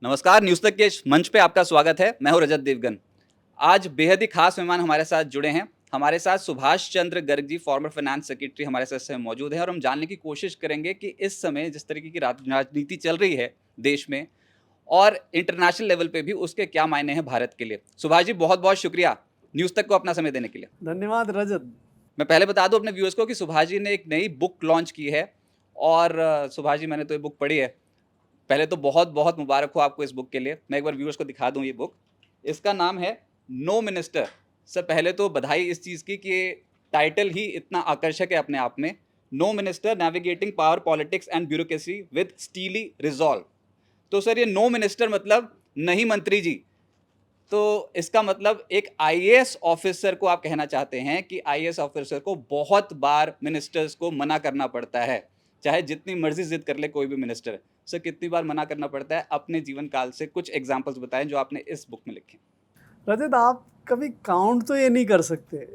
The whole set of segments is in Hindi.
नमस्कार, न्यूज़ तक के इस मंच पे आपका स्वागत है। मैं हूँ रजत देवगन। आज बेहद ही खास मेहमान हमारे साथ जुड़े हैं। हमारे साथ Subhash Chandra Garg ji, former finance secretary हमारे साथ इस समय मौजूद हैं और हम जानने की कोशिश करेंगे कि इस समय जिस तरीके की राजनीति चल रही है देश में और इंटरनेशनल लेवल पे भी उसके क्या मायने हैं भारत के लिए। सुभाष जी, बहुत-बहुत शुक्रिया न्यूज़ तक को अपना समय देने के लिए। धन्यवाद रजत। मैं पहले बता दूँ अपने व्यूअर्स को कि सुभाष जी ने एक नई बुक लॉन्च की है और सुभाष जी, मैंने तो ये बुक पढ़ी है। पहले तो बहुत-बहुत मुबारक हो आपको इस बुक के लिए। मैं एक बार व्यूअर्स को दिखा दूँ ये बुक। इसका नाम है नो मिनिस्टर। सर, पहले तो बधाई इस चीज़ की कि टाइटल ही इतना आकर्षक है अपने आप में। No minister navigating power politics and bureaucracy with steely resolve. तो सर, ये नो मिनिस्टर मतलब नहीं मंत्री जी। तो इसका मतलब एक आईएएस ऑफिसर को आप कहना चाहते हैं कि आईएएस ऑफिसर को बहुत बार मिनिस्टर्स को मना करना पड़ता है, चाहे जितनी मर्जी जिद कर ले कोई भी मिनिस्टर। सर, कितनी बार मना करना पड़ता है? अपने जीवन काल से कुछ एग्जांपल्स बताएं जो आपने इस बुक में लिखे। रजत, आप कभी काउंट तो ये नहीं कर सकते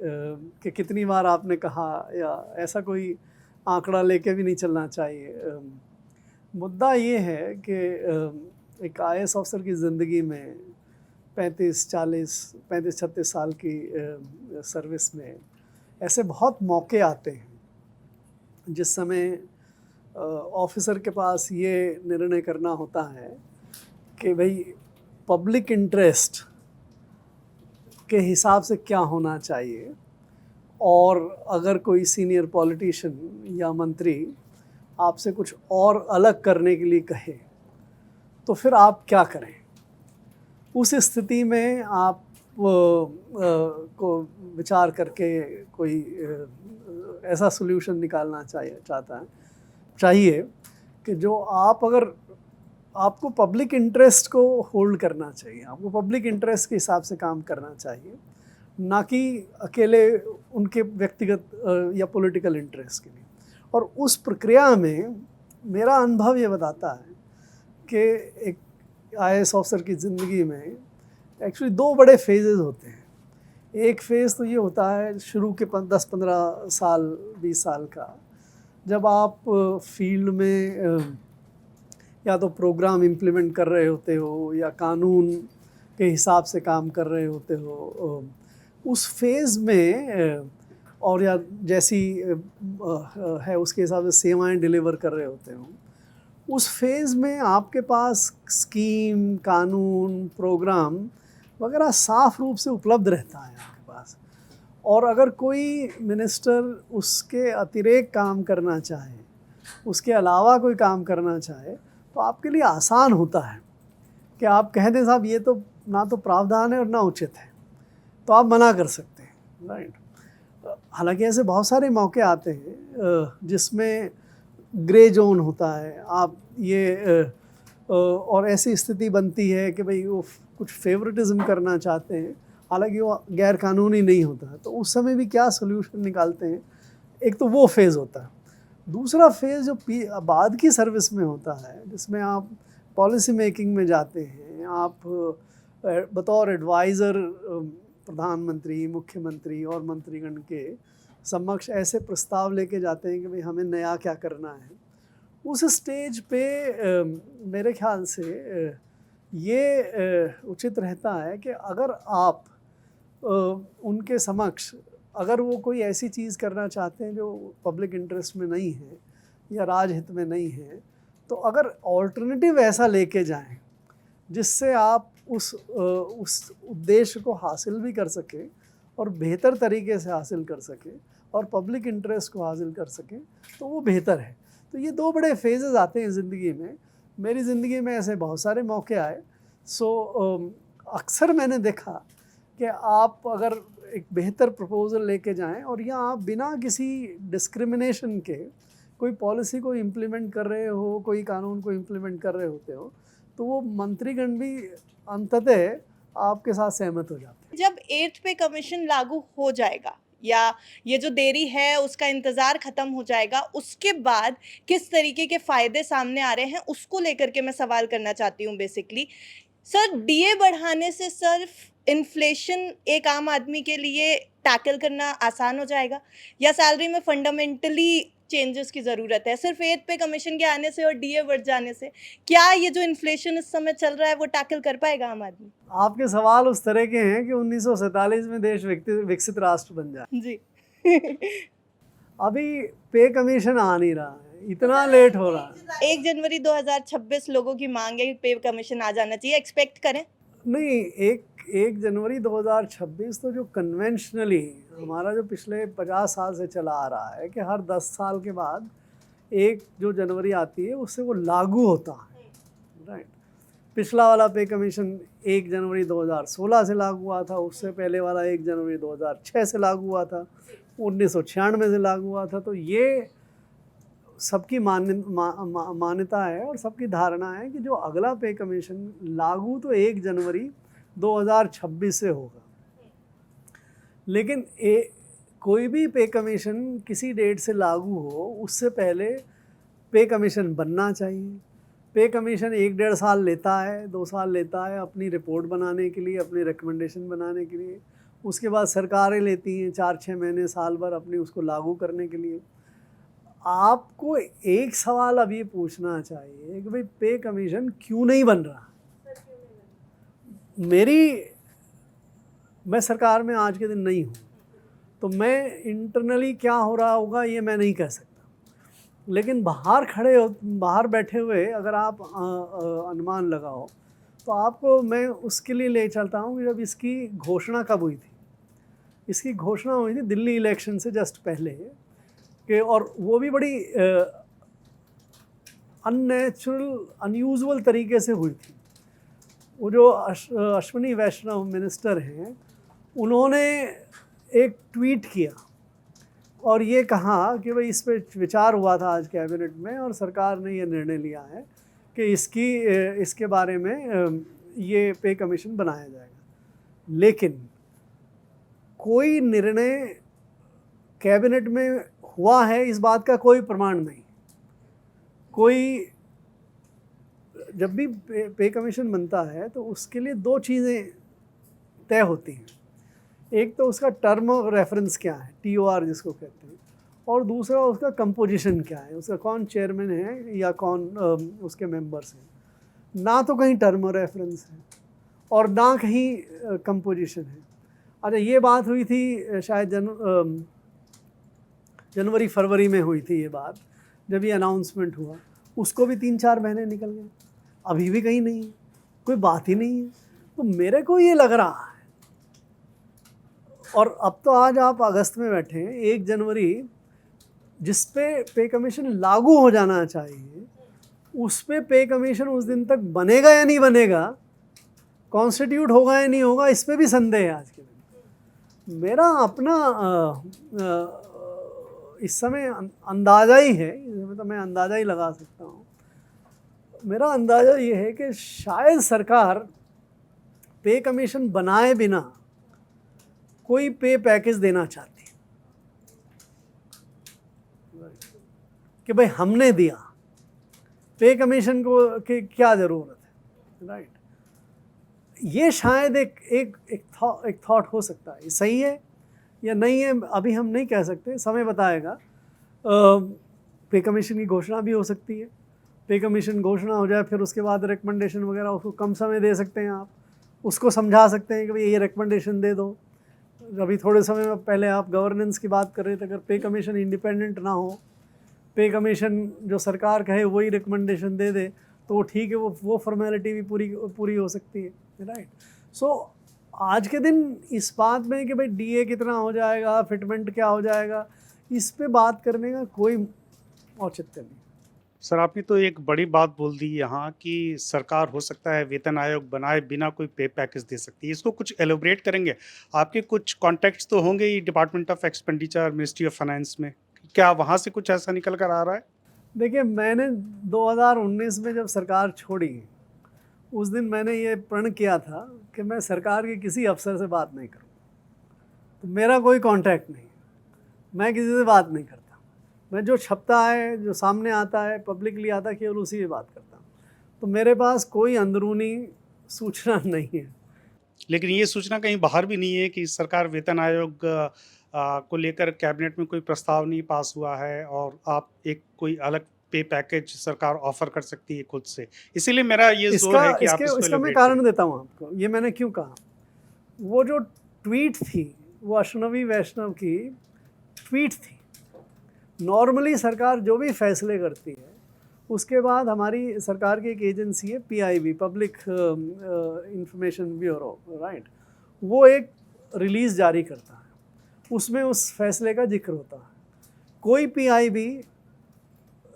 कि कितनी बार आपने कहा, या ऐसा कोई आंकड़ा लेके भी नहीं चलना चाहिए। मुद्दा ये है कि एक आईएएस ऑफिसर की ज़िंदगी में 35-36 साल की सर्विस में ऐसे बहुत मौके आते हैं जिस समय ऑफिसर के पास ये निर्णय करना होता है कि भाई पब्लिक इंटरेस्ट के हिसाब से क्या होना चाहिए, और अगर कोई सीनियर पॉलिटिशियन या मंत्री आपसे कुछ और अलग करने के लिए कहे तो फिर आप क्या करें। उस स्थिति में आप को विचार करके कोई ऐसा सॉल्यूशन निकालना चाहिए कि जो अगर आपको पब्लिक इंटरेस्ट को होल्ड करना चाहिए, आपको पब्लिक इंटरेस्ट के हिसाब से काम करना चाहिए, ना कि अकेले उनके व्यक्तिगत या पॉलिटिकल इंटरेस्ट के लिए। और उस प्रक्रिया में मेरा अनुभव ये बताता है कि एक आईएएस ऑफिसर की ज़िंदगी में एक्चुअली दो बड़े फेजेस होते हैं। एक फ़ेज़ तो ये होता है शुरू के 10-15 साल 20 साल का, जब आप फील्ड में या तो प्रोग्राम इम्प्लीमेंट कर रहे होते हो या कानून के हिसाब से काम कर रहे होते हो। उस फेज़ में और या जैसी है उसके हिसाब से सेवाएं डिलीवर कर रहे होते हो। उस फेज़ में आपके पास स्कीम, कानून, प्रोग्राम वगैरह साफ रूप से उपलब्ध रहता है आपके पास। और अगर कोई मिनिस्टर उसके अतिरेक काम करना चाहे, उसके अलावा कोई काम करना चाहे, तो आपके लिए आसान होता है कि आप कह दें साहब ये तो ना तो प्रावधान है और ना उचित है, तो आप मना कर सकते हैं, राइट। हालांकि ऐसे बहुत सारे मौके आते हैं जिसमें ग्रे जोन होता है। आप ये और ऐसी स्थिति बनती है कि भाई वो कुछ फेवरेटिज्म करना चाहते हैं, हालांकि वो गैर कानूनी नहीं होता है, तो उस समय भी क्या सोल्यूशन निकालते हैं। एक तो वो फेज़ होता है। दूसरा फेज़ जो बाद की सर्विस में होता है, जिसमें आप पॉलिसी मेकिंग में जाते हैं, आप बतौर एडवाइज़र प्रधानमंत्री, मुख्यमंत्री और मंत्रीगण के समक्ष ऐसे प्रस्ताव लेके जाते हैं कि भाई हमें नया क्या करना है। उस स्टेज पे मेरे ख्याल से ये उचित रहता है कि अगर आप उनके समक्ष अगर वो कोई ऐसी चीज़ करना चाहते हैं जो पब्लिक इंटरेस्ट में नहीं है या राजहित में नहीं है, तो अगर ऑल्टरनेटिव ऐसा लेके जाएं जिससे आप उस उद्देश्य को हासिल भी कर सकें और बेहतर तरीके से हासिल कर सकें और पब्लिक इंटरेस्ट को हासिल कर सकें, तो वो बेहतर है। तो ये दो बड़े फेजेस आते हैं ज़िंदगी में। मेरी ज़िंदगी में ऐसे बहुत सारे मौके आए। अक्सर मैंने देखा कि आप अगर एक बेहतर प्रपोज़ल लेके जाएं और या आप बिना किसी डिस्क्रिमिनेशन के कोई पॉलिसी को इम्प्लीमेंट कर रहे हो, कोई कानून को इम्प्लीमेंट कर रहे होते हो, तो वो मंत्रीगण भी अंततः आपके साथ सहमत हो जाते हैं। जब 8th पे कमीशन लागू हो जाएगा या ये जो देरी है उसका इंतज़ार ख़त्म हो जाएगा, उसके बाद किस तरीके के फ़ायदे सामने आ रहे हैं उसको लेकर के मैं सवाल करना चाहती हूँ बेसिकली। सर, डीए बढ़ाने से सिर्फ इन्फ्लेशन एक आम आदमी के लिए टैकल करना आसान हो जाएगा, या सैलरी में फंडामेंटली चेंजेस की ज़रूरत है? सिर्फ 8 पे कमीशन के आने से और डीए बढ़ जाने से क्या ये जो इन्फ्लेशन इस समय चल रहा है वो टैकल कर पाएगा आम आदमी? आपके सवाल उस तरह के हैं कि 1947 में देश विकसित राष्ट्र बन जाए। जी। अभी पे कमीशन आ नहीं रहा है, इतना लेट हो रहा है। 1 जनवरी 2026 लोगों की मांग है कि पे कमीशन आ जाना चाहिए, एक्सपेक्ट करें? नहीं, 1 जनवरी 2026 तो जो कन्वेंशनली हमारा जो पिछले 50 साल से चला आ रहा है कि हर 10 साल के बाद 1 जो जनवरी आती है उससे वो लागू होता है, राइट। पिछला वाला पे कमीशन 1 जनवरी 2016 से लागू हुआ था, उससे पहले वाला 1 जनवरी 2006 से लागू हुआ था, 1996 से लागू हुआ था। तो ये सबकी मान्यता है और सबकी धारणा है कि जो अगला पे कमीशन लागू तो 1 जनवरी 2026 से होगा। लेकिन कोई भी पे कमीशन किसी डेट से लागू हो उससे पहले पे कमीशन बनना चाहिए। पे कमीशन 1-1.5 साल लेता है, 2 साल लेता है अपनी रिपोर्ट बनाने के लिए, अपनी रिकमेंडेशन बनाने के लिए। उसके बाद सरकारें लेती हैं 4-6 महीने, साल भर अपनी उसको लागू करने के लिए। आपको एक सवाल अब ये पूछना चाहिए कि भाई पे कमीशन क्यों नहीं बन रहा? मैं सरकार में आज के दिन नहीं हूँ, तो मैं इंटरनली क्या हो रहा होगा ये मैं नहीं कह सकता। लेकिन बाहर बैठे हुए अगर आप अनुमान लगाओ तो आपको मैं उसके लिए ले चलता हूँ कि जब इसकी घोषणा कब हुई थी। इसकी घोषणा हुई थी दिल्ली इलेक्शन से जस्ट पहले कि, और वो भी बड़ी अननेचुरल अनयूजुअल तरीके से हुई थी। वो जो अश्विनी वैष्णव मिनिस्टर हैं उन्होंने एक ट्वीट किया और ये कहा कि भाई इस पर विचार हुआ था आज कैबिनेट में और सरकार ने ये निर्णय लिया है कि इसके बारे में ये पे कमीशन बनाया जाएगा। लेकिन कोई निर्णय कैबिनेट में हुआ है इस बात का कोई प्रमाण नहीं। जब भी पे कमीशन बनता है तो उसके लिए 2 चीज़ें तय होती हैं। एक तो उसका टर्म ऑफ रेफरेंस क्या है, TOR जिसको कहते हैं, और दूसरा उसका कंपोजिशन क्या है, उसका कौन चेयरमैन है या कौन उसके मेंबर्स हैं। ना तो कहीं टर्म ऑफ रेफरेंस है और ना कहीं कंपोजिशन है। अच्छा, ये बात हुई थी शायद जनवरी-फरवरी में हुई थी ये बात, जब ये अनाउंसमेंट हुआ। उसको भी 3-4 महीने निकल गए, अभी भी कहीं नहीं है, कोई बात ही नहीं है। तो मेरे को ये लग रहा है, और अब तो आज आप अगस्त में बैठे हैं, 1 जनवरी जिस पे कमीशन लागू हो जाना चाहिए उस पे कमीशन उस दिन तक बनेगा या नहीं बनेगा, कॉन्स्टिट्यूट होगा या नहीं होगा, इस पे भी संदेह है आज के दिन। मेरा अपना इस समय अंदाज़ा ही है, मतलब मैं अंदाज़ा ही लगा सकता हूँ। मेरा अंदाज़ा ये है कि शायद सरकार पे कमीशन बनाए बिना कोई पे पैकेज देना चाहती है कि भाई हमने दिया, पे कमीशन को की क्या ज़रूरत है, राइट। ये शायद एक थॉट हो सकता है। सही है या नहीं है अभी हम नहीं कह सकते, समय बताएगा। पे कमीशन की घोषणा भी हो सकती है। पे कमीशन घोषणा हो जाए फिर उसके बाद रिकमेंडेशन वगैरह उसको कम समय दे सकते हैं, आप उसको समझा सकते हैं कि भाई ये रिकमेंडेशन दे दो। अभी थोड़े समय पहले आप गवर्नेंस की बात कर रहे थे, अगर पे कमीशन इंडिपेंडेंट ना हो, पे कमीशन जो सरकार कहे वही रिकमेंडेशन दे दे तो ठीक है, वो फॉर्मेलिटी भी पूरी हो सकती है, राइट। सो आज के दिन इस बात में कि भाई डीए कितना हो जाएगा, फिटमेंट क्या हो जाएगा, इस पे बात करने का कोई औचित्य नहीं। सर, आपने तो एक बड़ी बात बोल दी यहाँ कि सरकार हो सकता है वेतन आयोग बनाए बिना कोई पे पैकेज दे सकती है। इसको कुछ एलोबरेट करेंगे? आपके कुछ कॉन्टैक्ट्स तो होंगे ही department of expenditure, ministry of finance में, क्या वहाँ से कुछ ऐसा निकल कर आ रहा है? देखिए, मैंने 2019 में जब सरकार छोड़ी उस दिन मैंने ये प्रण किया था कि मैं सरकार के किसी अफसर से बात नहीं करूँ। तो मेरा कोई कांटेक्ट नहीं, मैं किसी से बात नहीं करता। मैं जो छपता है, जो सामने आता है, पब्लिकली आता है, केवल उसी की बात करता हूँ। तो मेरे पास कोई अंदरूनी सूचना नहीं है। लेकिन ये सूचना कहीं बाहर भी नहीं है कि सरकार वेतन आयोग को लेकर कैबिनेट में कोई प्रस्ताव नहीं पास हुआ है और आप एक कोई अलग पे पैकेज सरकार ऑफर कर सकती है खुद से, इसीलिए मेरा ये जोर इसका है कि आप इसके इसको इसका मैं elaborate कारण करें। देता हूँ आपको, ये मैंने क्यों कहा। वो जो ट्वीट थी वो अश्विनी वैष्णव की ट्वीट थी। नॉर्मली सरकार जो भी फैसले करती है उसके बाद हमारी सरकार की एक एजेंसी है PIB, public information bureau, right, वो एक रिलीज़ जारी करता है, उसमें उस फैसले का जिक्र होता है। कोई PIB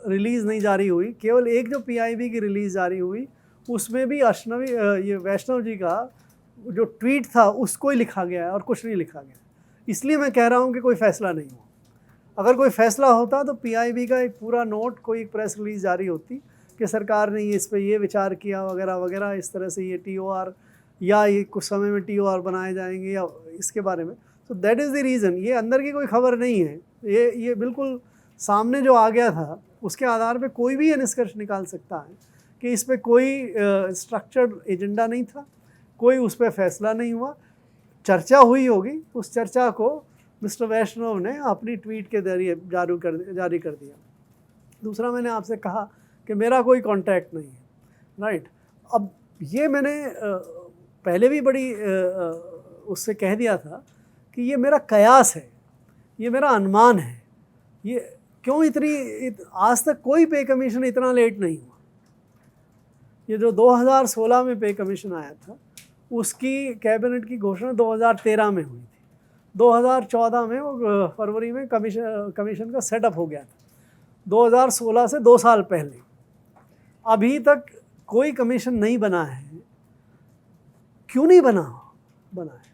रिलीज़ नहीं जारी हुई, केवल एक जो PIB की रिलीज़ जारी हुई उसमें भी ये वैष्णव जी का जो ट्वीट था उसको ही लिखा गया है और कुछ नहीं लिखा गया। इसलिए मैं कह रहा हूँ कि कोई फैसला नहीं हुआ। अगर कोई फैसला होता तो PIB का एक पूरा नोट, कोई एक प्रेस रिलीज़ जारी होती कि सरकार ने इस पे ये विचार किया वगैरह वगैरह, इस तरह से ये TOR या ये कुछ समय में TOR बनाए जाएंगे या इसके बारे में। तो दैट इज़ द रीज़न। ये अंदर की कोई खबर नहीं है, ये बिल्कुल सामने जो आ गया था उसके आधार पे कोई भी ये निष्कर्ष निकाल सकता है कि इस पे कोई स्ट्रक्चर्ड एजेंडा नहीं था, कोई उस पर फैसला नहीं हुआ। चर्चा हुई होगी, उस चर्चा को मिस्टर वैष्णव ने अपनी ट्वीट के जरिए जारी कर दिया। दूसरा, मैंने आपसे कहा कि मेरा कोई कांटेक्ट नहीं है, राइट। अब ये मैंने पहले भी बड़ी उससे कह दिया था कि ये मेरा कयास है, ये मेरा अनुमान है। ये क्यों आज तक कोई पे कमीशन इतना लेट नहीं हुआ। ये जो 2016 में पे कमीशन आया था उसकी कैबिनेट की घोषणा 2013 में हुई थी। 2014 में वो फरवरी में कमीशन का सेटअप हो गया था। 2016 से 2 साल पहले अभी तक कोई कमीशन नहीं बना है। क्यों नहीं बना है?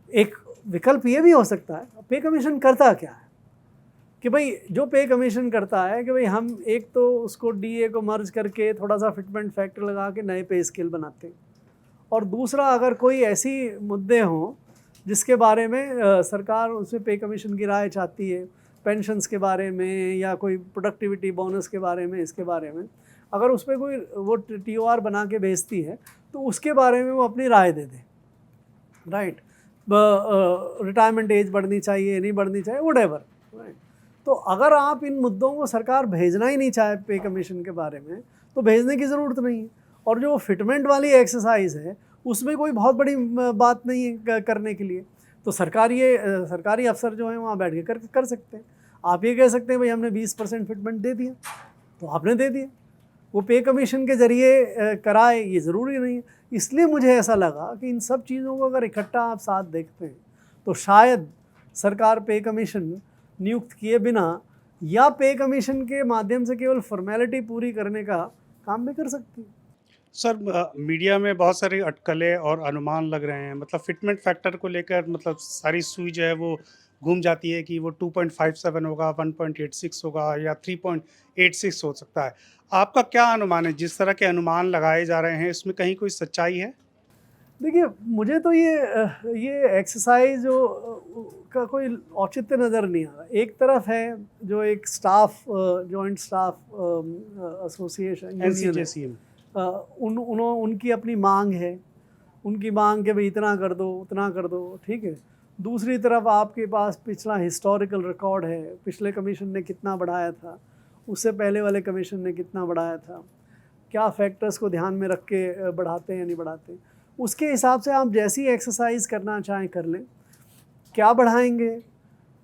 एक विकल्प ये भी हो सकता है, पे कमीशन करता क्या है कि भाई जो पे कमीशन करता है कि भाई हम एक तो उसको DA को मर्ज करके थोड़ा सा फिटमेंट फैक्टर लगा के नए पे स्केल बनाते हैं, और दूसरा अगर कोई ऐसी मुद्दे हों जिसके बारे में सरकार उसमें पे कमीशन की राय चाहती है, पेंशन्स के बारे में या कोई प्रोडक्टिविटी बोनस के बारे में, इसके बारे में अगर उस पर कोई वो TOR बना के भेजती है तो उसके बारे में वो अपनी राय दे दे, राइट। रिटायरमेंट एज बढ़नी चाहिए, नहीं बढ़नी चाहिए, व्हाटएवर, राइट। तो अगर आप इन मुद्दों को सरकार भेजना ही नहीं चाहे पे कमीशन के बारे में तो भेजने की ज़रूरत नहीं है। और जो फिटमेंट वाली एक्सरसाइज है उसमें कोई बहुत बड़ी बात नहीं है करने के लिए। तो सरकारी अफसर जो हैं वहाँ बैठ के कर सकते हैं। आप ये कह सकते हैं भाई हमने 20% फिटमेंट दे दिया, तो आपने दे दिया। वो पे कमीशन के ज़रिए कराए, ये ज़रूरी नहीं है। इसलिए मुझे ऐसा लगा कि इन सब चीज़ों को अगर इकट्ठा आप साथ देखते हैं तो शायद सरकार पे कमीशन नियुक्त किए बिना या पे कमीशन के माध्यम से केवल फॉर्मेलिटी पूरी करने का काम भी कर सकती है। सर, मीडिया में बहुत सारी अटकलें और अनुमान लग रहे हैं, मतलब फिटमेंट फैक्टर को लेकर मतलब सारी सुई जो है वो घूम जाती है कि वो 2.57 होगा, 1.86 होगा या 3.86 हो सकता है। आपका क्या अनुमान है? जिस तरह के अनुमान लगाए जा रहे हैं इसमें कहीं कोई सच्चाई है? देखिए, मुझे तो ये एक्सरसाइज का कोई औचित्य नज़र नहीं आ रहा। एक तरफ है जो एक staff joint staff association NCJCM उनकी अपनी मांग है, उनकी मांग के भाई इतना कर दो, उतना कर दो, ठीक है। दूसरी तरफ आपके पास पिछला हिस्टोरिकल रिकॉर्ड है, पिछले कमीशन ने कितना बढ़ाया था, उससे पहले वाले कमीशन ने कितना बढ़ाया था, क्या फैक्टर्स को ध्यान में रख के बढ़ाते हैं या नहीं बढ़ाते। उसके हिसाब से आप जैसी एक्सरसाइज करना चाहें कर लें। क्या बढ़ाएंगे,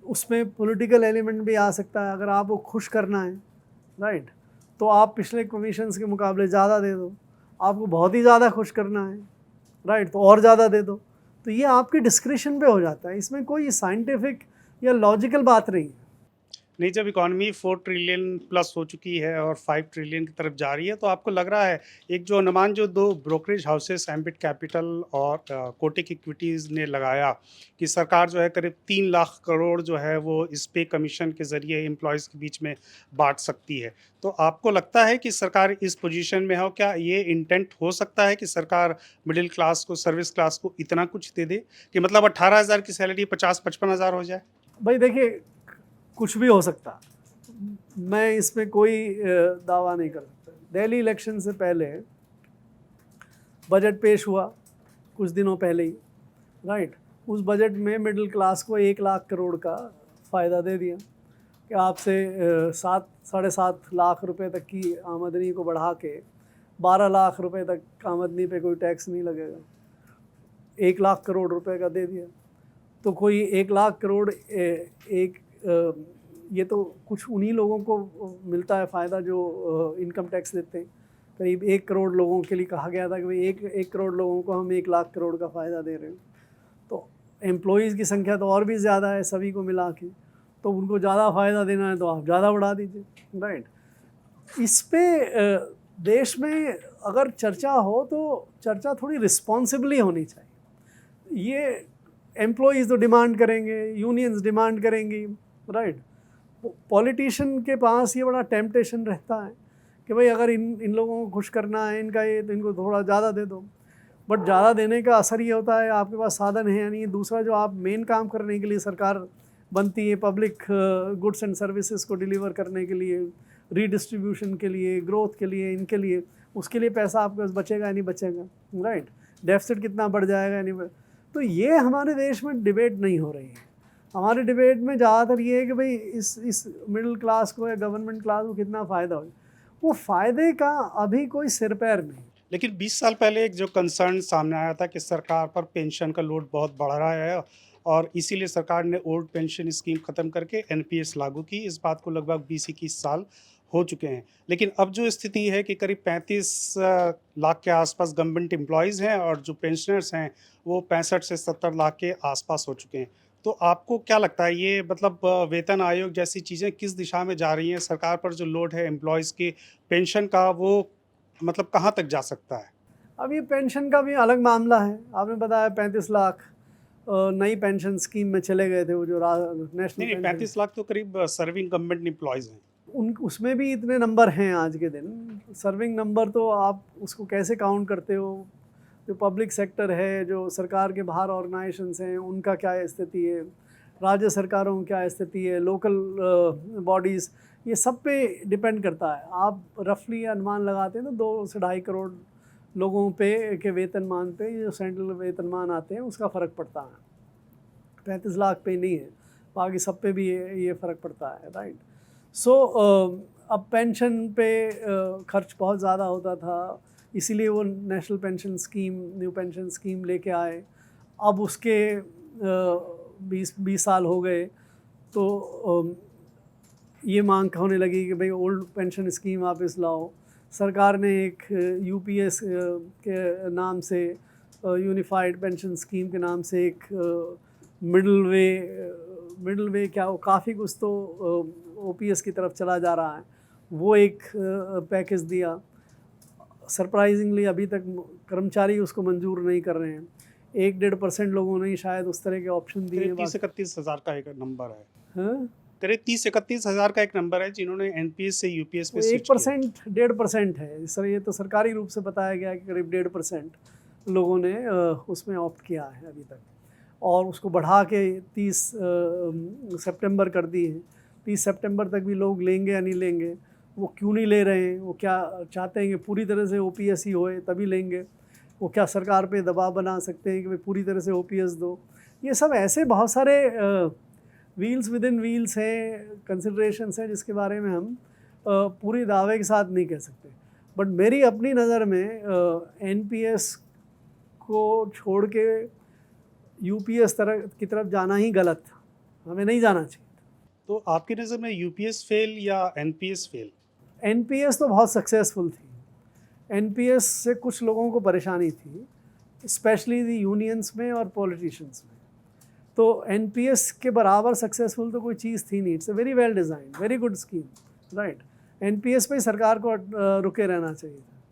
उसमें पॉलिटिकल एलिमेंट भी आ सकता है। अगर आपको खुश करना है, राइट, तो आप पिछले कमीशंस के मुकाबले ज़्यादा दे दो। आपको बहुत ही ज़्यादा खुश करना है, राइट, तो और ज़्यादा दे दो। तो ये आपके डिस्क्रिशन पे हो जाता है। इसमें कोई साइंटिफिक या लॉजिकल बात नहीं है। नहीं, जब इकॉनमी 4 ट्रिलियन प्लस हो चुकी है और 5 ट्रिलियन की तरफ जा रही है, तो आपको लग रहा है एक जो अनुमान जो 2 ब्रोकरेज हाउसेस एम्बिट कैपिटल और कोटक इक्विटीज़ ने लगाया कि सरकार जो है करीब 3 लाख करोड़ जो है वो इस पे कमीशन के ज़रिए एम्प्लॉयज़ के बीच में बांट सकती है। तो आपको लगता है कि सरकार इस पोजीशन में हो? क्या ये इंटेंट हो सकता है कि सरकार मिडिल क्लास को, सर्विस क्लास को इतना कुछ दे दे कि मतलब 18,000 की सैलरी 50-55,000 हो जाए? भाई देखिए, कुछ भी हो सकता, मैं इसमें कोई दावा नहीं कर सकता। दिल्ली इलेक्शन से पहले बजट पेश हुआ कुछ दिनों पहले ही, राइट। उस बजट में मिडिल क्लास को 1 लाख करोड़ का फ़ायदा दे दिया कि आपसे 7-7.5 लाख रुपए तक की आमदनी को बढ़ा के 12 लाख रुपए तक आमदनी पे कोई टैक्स नहीं लगेगा, 1 लाख करोड़ रुपए का दे दिया। तो कोई 1 लाख करोड़ ये तो कुछ उन्हीं लोगों को मिलता है फ़ायदा जो इनकम टैक्स देते हैं। करीब 1 करोड़ लोगों के लिए कहा गया था कि भाई एक करोड़ लोगों को हम 1 लाख करोड़ का फ़ायदा दे रहे हैं। तो एम्प्लॉइज़ की संख्या तो और भी ज़्यादा है सभी को मिला के, तो उनको ज़्यादा फ़ायदा देना है तो आप ज़्यादा बढ़ा दीजिए, राइट। इस पे देश में अगर चर्चा हो तो चर्चा थोड़ी रिस्पॉन्सिबली होनी चाहिए। ये एम्प्लॉइज़ तो डिमांड करेंगे, यूनियंस डिमांड करेंगी, राइट। पॉलिटिशियन के पास ये बड़ा टेम्पटेशन रहता है कि भाई अगर इन लोगों को खुश करना है इनका ये, तो इनको थोड़ा ज़्यादा दे दो। बट ज़्यादा देने का असर ये होता है आपके पास साधन है या नहीं। दूसरा, जो आप मेन काम करने के लिए सरकार बनती है, पब्लिक गुड्स एंड सर्विसेज को डिलीवर करने के लिए, रीडिस्ट्रीब्यूशन के लिए, ग्रोथ के लिए, इनके लिए, उसके लिए पैसा आपके पास बचेगा या नहीं बचेगा, राइट। डेफिसिट कितना बढ़ जाएगा या नहीं। तो ये हमारे देश में डिबेट नहीं हो रही है। हमारे डिबेट में ज़्यादातर ये है कि भाई इस मिडिल क्लास को या गवर्नमेंट क्लास को कितना फ़ायदा हो। वो फ़ायदे का अभी कोई सिर पैर नहीं। लेकिन 20 साल पहले एक जो कंसर्न सामने आया था कि सरकार पर पेंशन का लोड बहुत बढ़ रहा है और इसीलिए सरकार ने ओल्ड पेंशन स्कीम ख़त्म करके एनपीएस लागू की। इस बात को लगभग 20-21 साल हो चुके हैं। लेकिन अब जो स्थिति है कि करीब 35 लाख के आसपास गवर्नमेंट एम्प्लॉयज़ हैं और जो पेंशनर्स हैं वो 65 से 70 लाख के आसपास हो चुके हैं। तो आपको क्या लगता है, ये मतलब वेतन आयोग जैसी चीज़ें किस दिशा में जा रही हैं? सरकार पर जो लोड है एम्प्लॉयज़ की पेंशन का, वो मतलब कहाँ तक जा सकता है? अब ये पेंशन का भी अलग मामला है। आपने बताया 35 लाख नई पेंशन स्कीम में चले गए थे, वो जो नेशनल नहीं, 35 लाख तो करीब सर्विंग गवर्नमेंट एम्प्लॉयज़ हैं। उसमें भी इतने नंबर हैं आज के दिन। सर्विंग नंबर तो आप उसको कैसे काउंट करते हो? जो पब्लिक सेक्टर है, जो सरकार के बाहर ऑर्गेनाइजेशंस हैं, उनका क्या स्थिति है, राज्य सरकारों की क्या स्थिति है, लोकल बॉडीज़, ये सब पे डिपेंड करता है। आप रफली अनुमान लगाते हैं तो 2 से 2.5 करोड़ लोगों पे के वेतनमान पे, ये जो सेंट्रल वेतनमान आते हैं उसका फ़र्क पड़ता है। 35 लाख पे नहीं है, बाकी सब पे भी ये फ़र्क पड़ता है, राइट। सो अब पेंशन पे खर्च बहुत ज़्यादा होता था, इसीलिए वो national pension scheme, new pension scheme लेके आए। अब उसके 20 साल हो गए तो ये मांग होने लगी कि भाई ओल्ड पेंशन स्कीम वापस लाओ। सरकार ने एक यूपीएस के नाम से, यूनिफाइड पेंशन स्कीम के नाम से एक मिडल वे क्या हो, काफ़ी कुछ तो ओपीएस की तरफ चला जा रहा है, वो एक पैकेज दिया। सरप्राइजिंगली अभी तक कर्मचारी उसको मंजूर नहीं कर रहे हैं। 1-1.5% लोगों ने शायद उस तरह के ऑप्शन दिए हैं। 30-31 हज़ार का एक नंबर है। हाँ, करीब 30-31 हज़ार का एक नंबर है जिन्होंने एनपीएस से यूपीएस पे स्विच 1%, 1.5% है सर। ये तो सरकारी रूप से बताया गया कि करीब 1.5% लोगों ने उसमें ऑप्ट किया है अभी तक, और उसको बढ़ा के 30 सितंबर कर दी है। 30 सितंबर तक भी लोग लेंगे या नहीं लेंगे, वो क्यों नहीं ले रहे हैं, वो क्या चाहते हैं कि पूरी तरह से ओपीएस ही होए तभी लेंगे, वो क्या सरकार पे दबाव बना सकते हैं कि भाई पूरी तरह से ओपीएस दो। ये सब ऐसे बहुत सारे व्हील्स विद इन व्हील्स हैं, कंसिडरेशंस हैं, जिसके बारे में हम पूरी दावे के साथ नहीं कह सकते। बट मेरी अपनी नज़र में एनपीएस को छोड़ के यूपीएस की तरफ जाना ही गलत था, हमें नहीं जाना चाहिए। तो आपकी नज़र में यूपीएस फेल या एनपीएस फेल? एनपीएस तो बहुत सक्सेसफुल थी। एनपीएस से कुछ लोगों को परेशानी थी, स्पेशली दी यूनियंस में और पॉलिटिशियंस में। तो एनपीएस के बराबर सक्सेसफुल तो कोई चीज़ थी नहीं। It's a very well design, very good scheme, right. NPS पे सरकार को रुके रहना चाहिए था,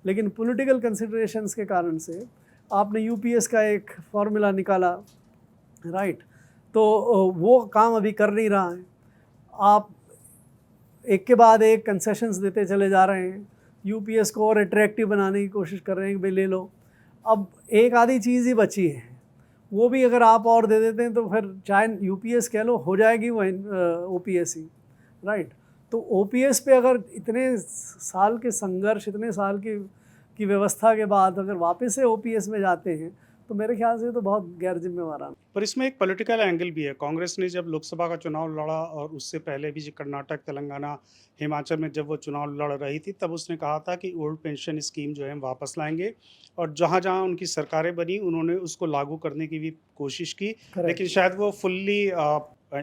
लेकिन पॉलिटिकल कंसिडरेशंस के कारण से आपने यूपीएस का एक फार्मूला निकाला, राइट। तो वो काम अभी कर नहीं रहा है। आप एक के बाद एक कंसेशंस देते चले जा रहे हैं, यूपीएस को और अट्रैक्टिव बनाने की कोशिश कर रहे हैं कि भाई ले लो। अब एक आधी चीज़ ही बची है, वो भी अगर आप और दे देते हैं तो फिर चाहे यूपीएस कह लो, हो जाएगी वो ओपीएस ही, राइट। तो ओपीएस पे अगर इतने साल के संघर्ष, इतने साल की व्यवस्था के बाद अगर वापस से ओपीएस में जाते हैं तो तो मेरे ख्याल से तो बहुत गैर जिम्मेवाराना। पर इसमें एक पॉलिटिकल एंगल भी है। कांग्रेस ने जब लोकसभा का चुनाव लड़ा और उससे पहले भी जो कर्नाटक, तेलंगाना, हिमाचल में जब वो चुनाव लड़ रही थी, तब उसने कहा था कि ओल्ड पेंशन स्कीम जो है हम वापस लाएंगे, और जहाँ-जहाँ उनकी सरकारें बनी उन्होंने उसको लागू करने की भी कोशिश की, करेक्ट। लेकिन शायद वो फुल्ली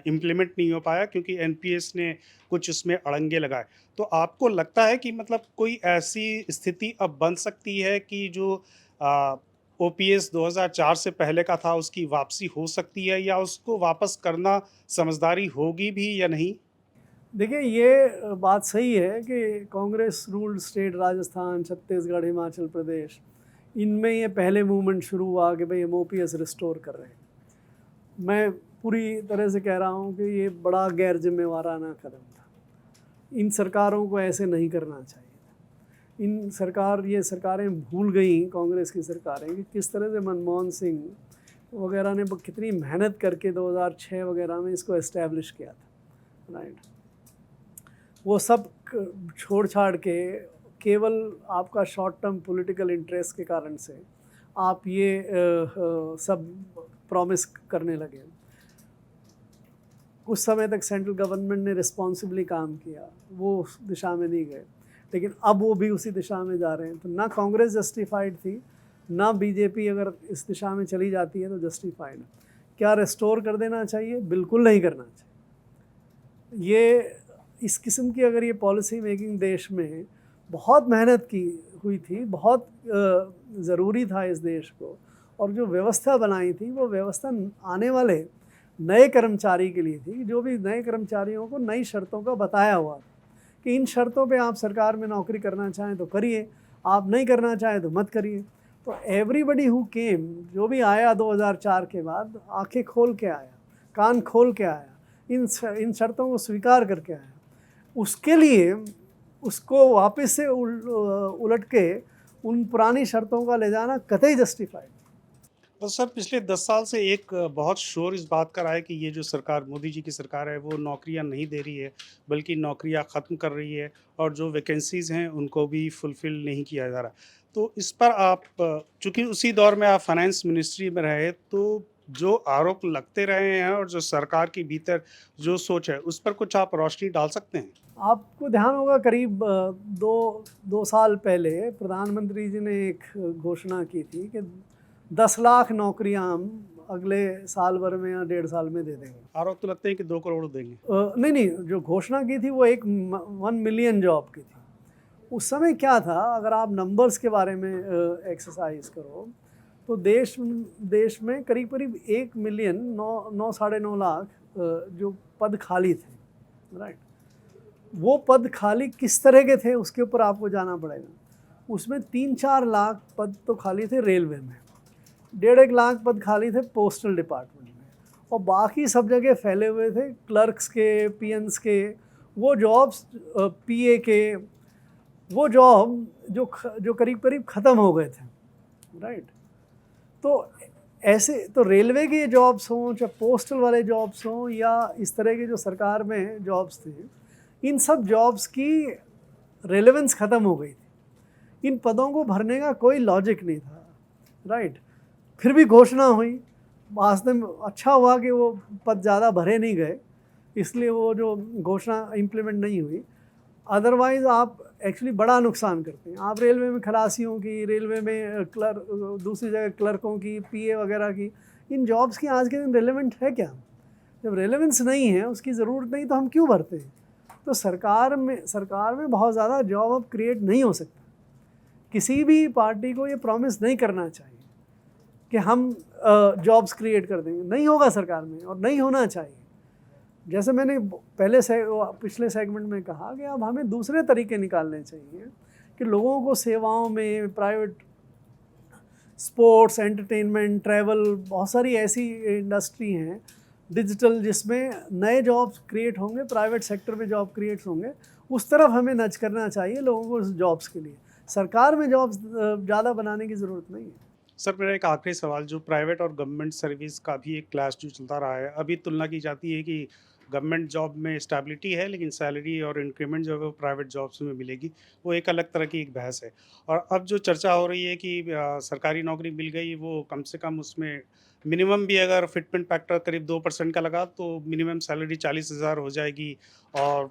इम्प्लीमेंट नहीं हो पाया क्योंकि एनपीएस ने कुछ उसमें अड़ंगे लगाए। तो आपको लगता है कि मतलब कोई ऐसी स्थिति अब बन सकती है कि जो ओपीएस 2004 से पहले का था उसकी वापसी हो सकती है, या उसको वापस करना समझदारी होगी भी या नहीं? देखिए, ये बात सही है कि कांग्रेस रूल्ड स्टेट राजस्थान, छत्तीसगढ़, हिमाचल प्रदेश, इनमें ये पहले मूवमेंट शुरू हुआ कि भाई हम ओपीएस रिस्टोर कर रहे हैं। मैं पूरी तरह से कह रहा हूँ कि ये बड़ा गैर जिम्मेवाराना कदम था। इन सरकारों को ऐसे नहीं करना चाहिए। ये सरकारें भूल गई, कांग्रेस की सरकारें, कि किस तरह से मनमोहन सिंह वगैरह ने कितनी मेहनत करके 2006 वगैरह में इसको एस्टेब्लिश किया था, राइट। वो सब छोड़ छाड़ के केवल आपका शॉर्ट टर्म पॉलिटिकल इंटरेस्ट के कारण से आप ये सब प्रॉमिस करने लगे। कुछ समय तक सेंट्रल गवर्नमेंट ने रिस्पॉन्सिबली काम किया, वो उस दिशा में नहीं गए, लेकिन अब वो भी उसी दिशा में जा रहे हैं। तो ना कांग्रेस जस्टिफाइड थी, ना बीजेपी अगर इस दिशा में चली जाती है तो जस्टिफाइड। क्या रेस्टोर कर देना चाहिए? बिल्कुल नहीं करना चाहिए। ये इस किस्म की अगर ये पॉलिसी मेकिंग देश में बहुत मेहनत की हुई थी, बहुत ज़रूरी था इस देश को, और जो व्यवस्था बनाई थी वो व्यवस्था आने वाले नए कर्मचारी के लिए थी। जो भी नए कर्मचारियों को नई शर्तों का बताया हुआ था कि इन शर्तों पे आप सरकार में नौकरी करना चाहें तो करिए, आप नहीं करना चाहें तो मत करिए। तो एवरीबडी हु केम, जो भी आया 2004 के बाद, आंखें खोल के आया, कान खोल के आया, इन शर्तों को स्वीकार करके आया। उसके लिए उसको वापस से उलट के उन पुरानी शर्तों का ले जाना कतई जस्टिफाइड। तो सर, पिछले 10 साल से एक बहुत शोर इस बात का रहा है कि ये जो सरकार, मोदी जी की सरकार है, वो नौकरियां नहीं दे रही है, बल्कि नौकरियां ख़त्म कर रही है, और जो वैकेंसीज़ हैं उनको भी फुलफ़िल नहीं किया जा रहा। तो इस पर आप, चूँकि उसी दौर में आप फाइनेंस मिनिस्ट्री में रहे, तो जो आरोप लगते रहे हैं और जो सरकार के भीतर जो सोच है, उस पर कुछ आप रोशनी डाल सकते हैं? आपको ध्यान होगा करीब दो साल पहले प्रधानमंत्री जी ने एक घोषणा की थी कि 10 लाख नौकरियां हम अगले साल भर में या 1.5 साल में दे देंगे। आरोप तो लगते हैं कि 2 करोड़ देंगे। नहीं, जो घोषणा की थी वो 1 मिलियन जॉब की थी। उस समय क्या था, अगर आप नंबर्स के बारे में एक्सरसाइज करो तो देश में करीब करीब 1 मिलियन 9-9.5 लाख जो पद खाली थे, राइट। वो पद खाली किस तरह के थे उसके ऊपर आपको जाना पड़ेगा। उसमें 3-4 लाख पद तो खाली थे रेलवे में, 1.5 लाख पद खाली थे पोस्टल डिपार्टमेंट में, और बाकी सब जगह फैले हुए थे क्लर्क्स के, पीएनस के, वो जॉब्स, पीए के, वो जॉब जो करीब करीब ख़त्म हो गए थे, राइट। तो ऐसे तो रेलवे के जॉब्स हों, चाहे पोस्टल वाले जॉब्स हों, या इस तरह के जो सरकार में जॉब्स थे, इन सब जॉब्स की रेलेवेंस ख़त्म हो गई थी। इन पदों को भरने का कोई लॉजिक नहीं था, राइट। फिर भी घोषणा हुई, वास्तव में अच्छा हुआ कि वो पद ज़्यादा भरे नहीं गए, इसलिए वो जो घोषणा इम्प्लीमेंट नहीं हुई। अदरवाइज़ आप एक्चुअली बड़ा नुकसान करते हैं। आप रेलवे में खलासियों की, रेलवे में दूसरी जगह क्लर्कों की, पीए वगैरह की, इन जॉब्स की आज के दिन रेलेवेंट है क्या? जब रेलेवेंस नहीं है, उसकी ज़रूरत नहीं, तो हम क्यों भरते हैं? तो सरकार में बहुत ज़्यादा जॉब अब क्रिएट नहीं हो सकता। किसी भी पार्टी को ये प्रॉमिस नहीं करना चाहिए कि हम जॉब्स क्रिएट कर देंगे, नहीं होगा सरकार में, और नहीं होना चाहिए। जैसे मैंने पिछले सेगमेंट में कहा कि अब हमें दूसरे तरीके निकालने चाहिए कि लोगों को सेवाओं में, प्राइवेट, स्पोर्ट्स, एंटरटेनमेंट, ट्रैवल, बहुत सारी ऐसी इंडस्ट्री हैं, डिजिटल, जिसमें नए जॉब्स क्रिएट होंगे, प्राइवेट सेक्टर में जॉब क्रिएट होंगे, उस तरफ हमें नच करना चाहिए लोगों को जॉब्स के लिए। सरकार में जॉब्स ज़्यादा बनाने की ज़रूरत नहीं है। सर, मेरा एक आखिरी सवाल, जो प्राइवेट और गवर्नमेंट सर्विस का भी एक क्लैश जो चलता रहा है, अभी तुलना की जाती है कि गवर्नमेंट जॉब में स्टेबिलिटी है, लेकिन सैलरी और इंक्रीमेंट जो है वो प्राइवेट जॉब्स में मिलेगी, वो एक अलग तरह की एक बहस है। और अब जो चर्चा हो रही है कि सरकारी नौकरी मिल गई, वो कम से कम उसमें मिनिमम भी अगर फिटमेंट फैक्टर करीब 2% का लगा तो मिनिमम सैलरी 40,000 हो जाएगी, और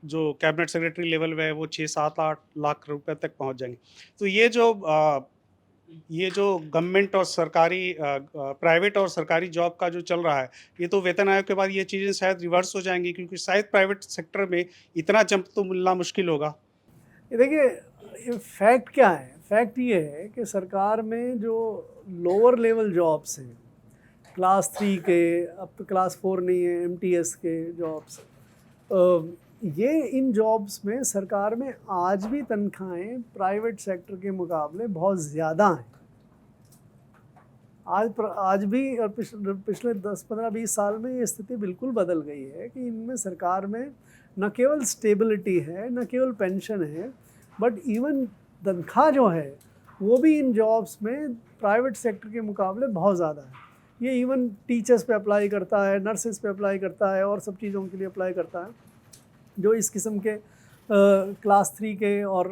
जो कैबिनेट सेक्रेटरी लेवल में है वो 6, 7, 8 लाख रुपए तक पहुंच जाएंगे। तो ये जो गवर्नमेंट और सरकारी प्राइवेट और सरकारी जॉब का जो चल रहा है, ये तो वेतन आयोग के बाद ये चीज़ें शायद रिवर्स हो जाएंगी, क्योंकि शायद प्राइवेट सेक्टर में इतना जंप तो मिलना मुश्किल होगा। ये देखिए, ये फैक्ट क्या है? फैक्ट ये है कि सरकार में जो लोअर लेवल जॉब्स हैं, क्लास 3 के, अब तो क्लास 4 नहीं है, MTS के जॉब्स, ये इन जॉब्स में सरकार में आज भी तनख्वाहें प्राइवेट सेक्टर के मुकाबले बहुत ज़्यादा हैं। आज भी, और पिछले 10, 15, 20 साल में ये स्थिति बिल्कुल बदल गई है कि इनमें सरकार में न केवल स्टेबिलिटी है, न केवल पेंशन है, बट इवन तनख्वाह जो है वो भी इन जॉब्स में प्राइवेट सेक्टर के मुकाबले बहुत ज़्यादा है। ये इवन टीचर्स पे अप्लाई करता है, नर्सेस पे अप्लाई करता है, और सब चीज़ों के लिए अप्लाई करता है जो इस किस्म के क्लास 3 के और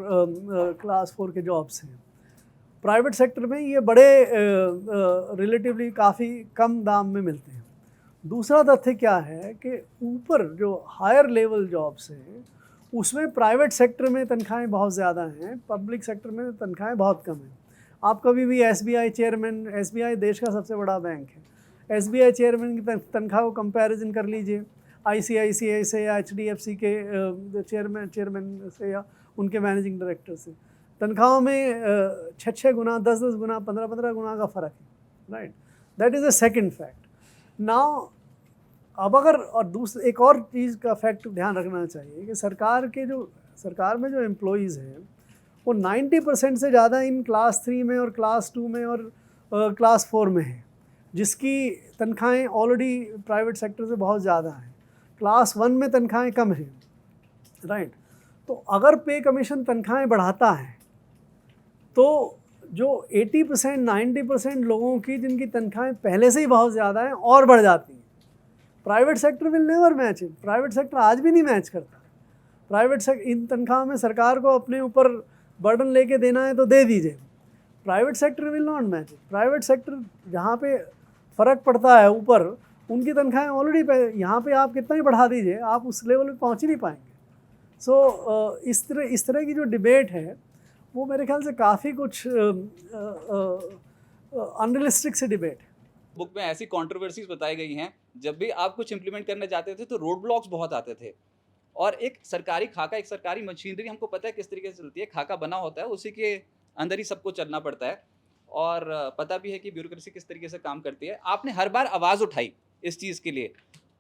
क्लास 4 के जॉब्स हैं। प्राइवेट सेक्टर में ये बड़े रिलेटिवली काफ़ी कम दाम में मिलते हैं। दूसरा तथ्य क्या है कि ऊपर जो हायर लेवल जॉब्स हैं उसमें प्राइवेट सेक्टर में तनख्वाहें बहुत ज़्यादा हैं, पब्लिक सेक्टर में तनख्वाहें बहुत कम हैं। आप कभी भी SBI चेयरमैन, SBI देश का सबसे बड़ा बैंक है, SBI चेयरमैन की तनख्वाह को कंपैरिजन कर लीजिए ICICI से या HDFC के चेयरमैन से या उनके मैनेजिंग डायरेक्टर से। तनख्वाहों में 6 गुना, 10 गुना, 15 गुना का फ़र्क है, right? That is a second fact. Now अब अगर, और एक और चीज़ का फैक्ट ध्यान रखना चाहिए कि सरकार में जो एम्प्लॉइज़ हैं वो 90% से ज़्यादा इन क्लास 3 में और क्लास 2 में और क्लास 4 में है, जिसकी तनख्वाहें ऑलरेडी प्राइवेट सेक्टर से बहुत ज़्यादा हैं। क्लास 1 में तनख्वाहें कम हैं, राइट? तो अगर पे कमीशन तनख्वाहें बढ़ाता है तो जो 80%, 90% लोगों की जिनकी तनख्वाहें पहले से ही बहुत ज़्यादा हैं और बढ़ जाती हैं। Private sector will never match it. Private sector आज भी नहीं मैच करता। प्राइवेट सेक्टर इन तनख्वाह में सरकार को अपने ऊपर बर्डन लेके देना है तो दे दीजिए। Private sector will not match it. Private sector जहाँ पे फ़र्क पड़ता है ऊपर, उनकी तनख्वाहें ऑलरेडी, यहाँ पे आप कितना ही बढ़ा दीजिए आप उस लेवल पे पहुँच ही नहीं पाएंगे। सो इस तरह की जो डिबेट है वो मेरे ख्याल से काफ़ी कुछ अनरियलिस्टिक सी डिबेट है। बुक में ऐसी कंट्रोवर्सीज बताई गई हैं, जब भी आप कुछ इंप्लीमेंट करने जाते थे तो रोड ब्लॉक्स बहुत आते थे, और एक सरकारी खाका, एक सरकारी मशीनरी हमको पता है किस तरीके से चलती है, खाका बना होता है, उसी के अंदर ही सबको चलना पड़ता है, और पता भी है कि ब्यूरोक्रेसी किस तरीके से काम करती है। आपने हर बार आवाज़ उठाई इस चीज़ के लिए,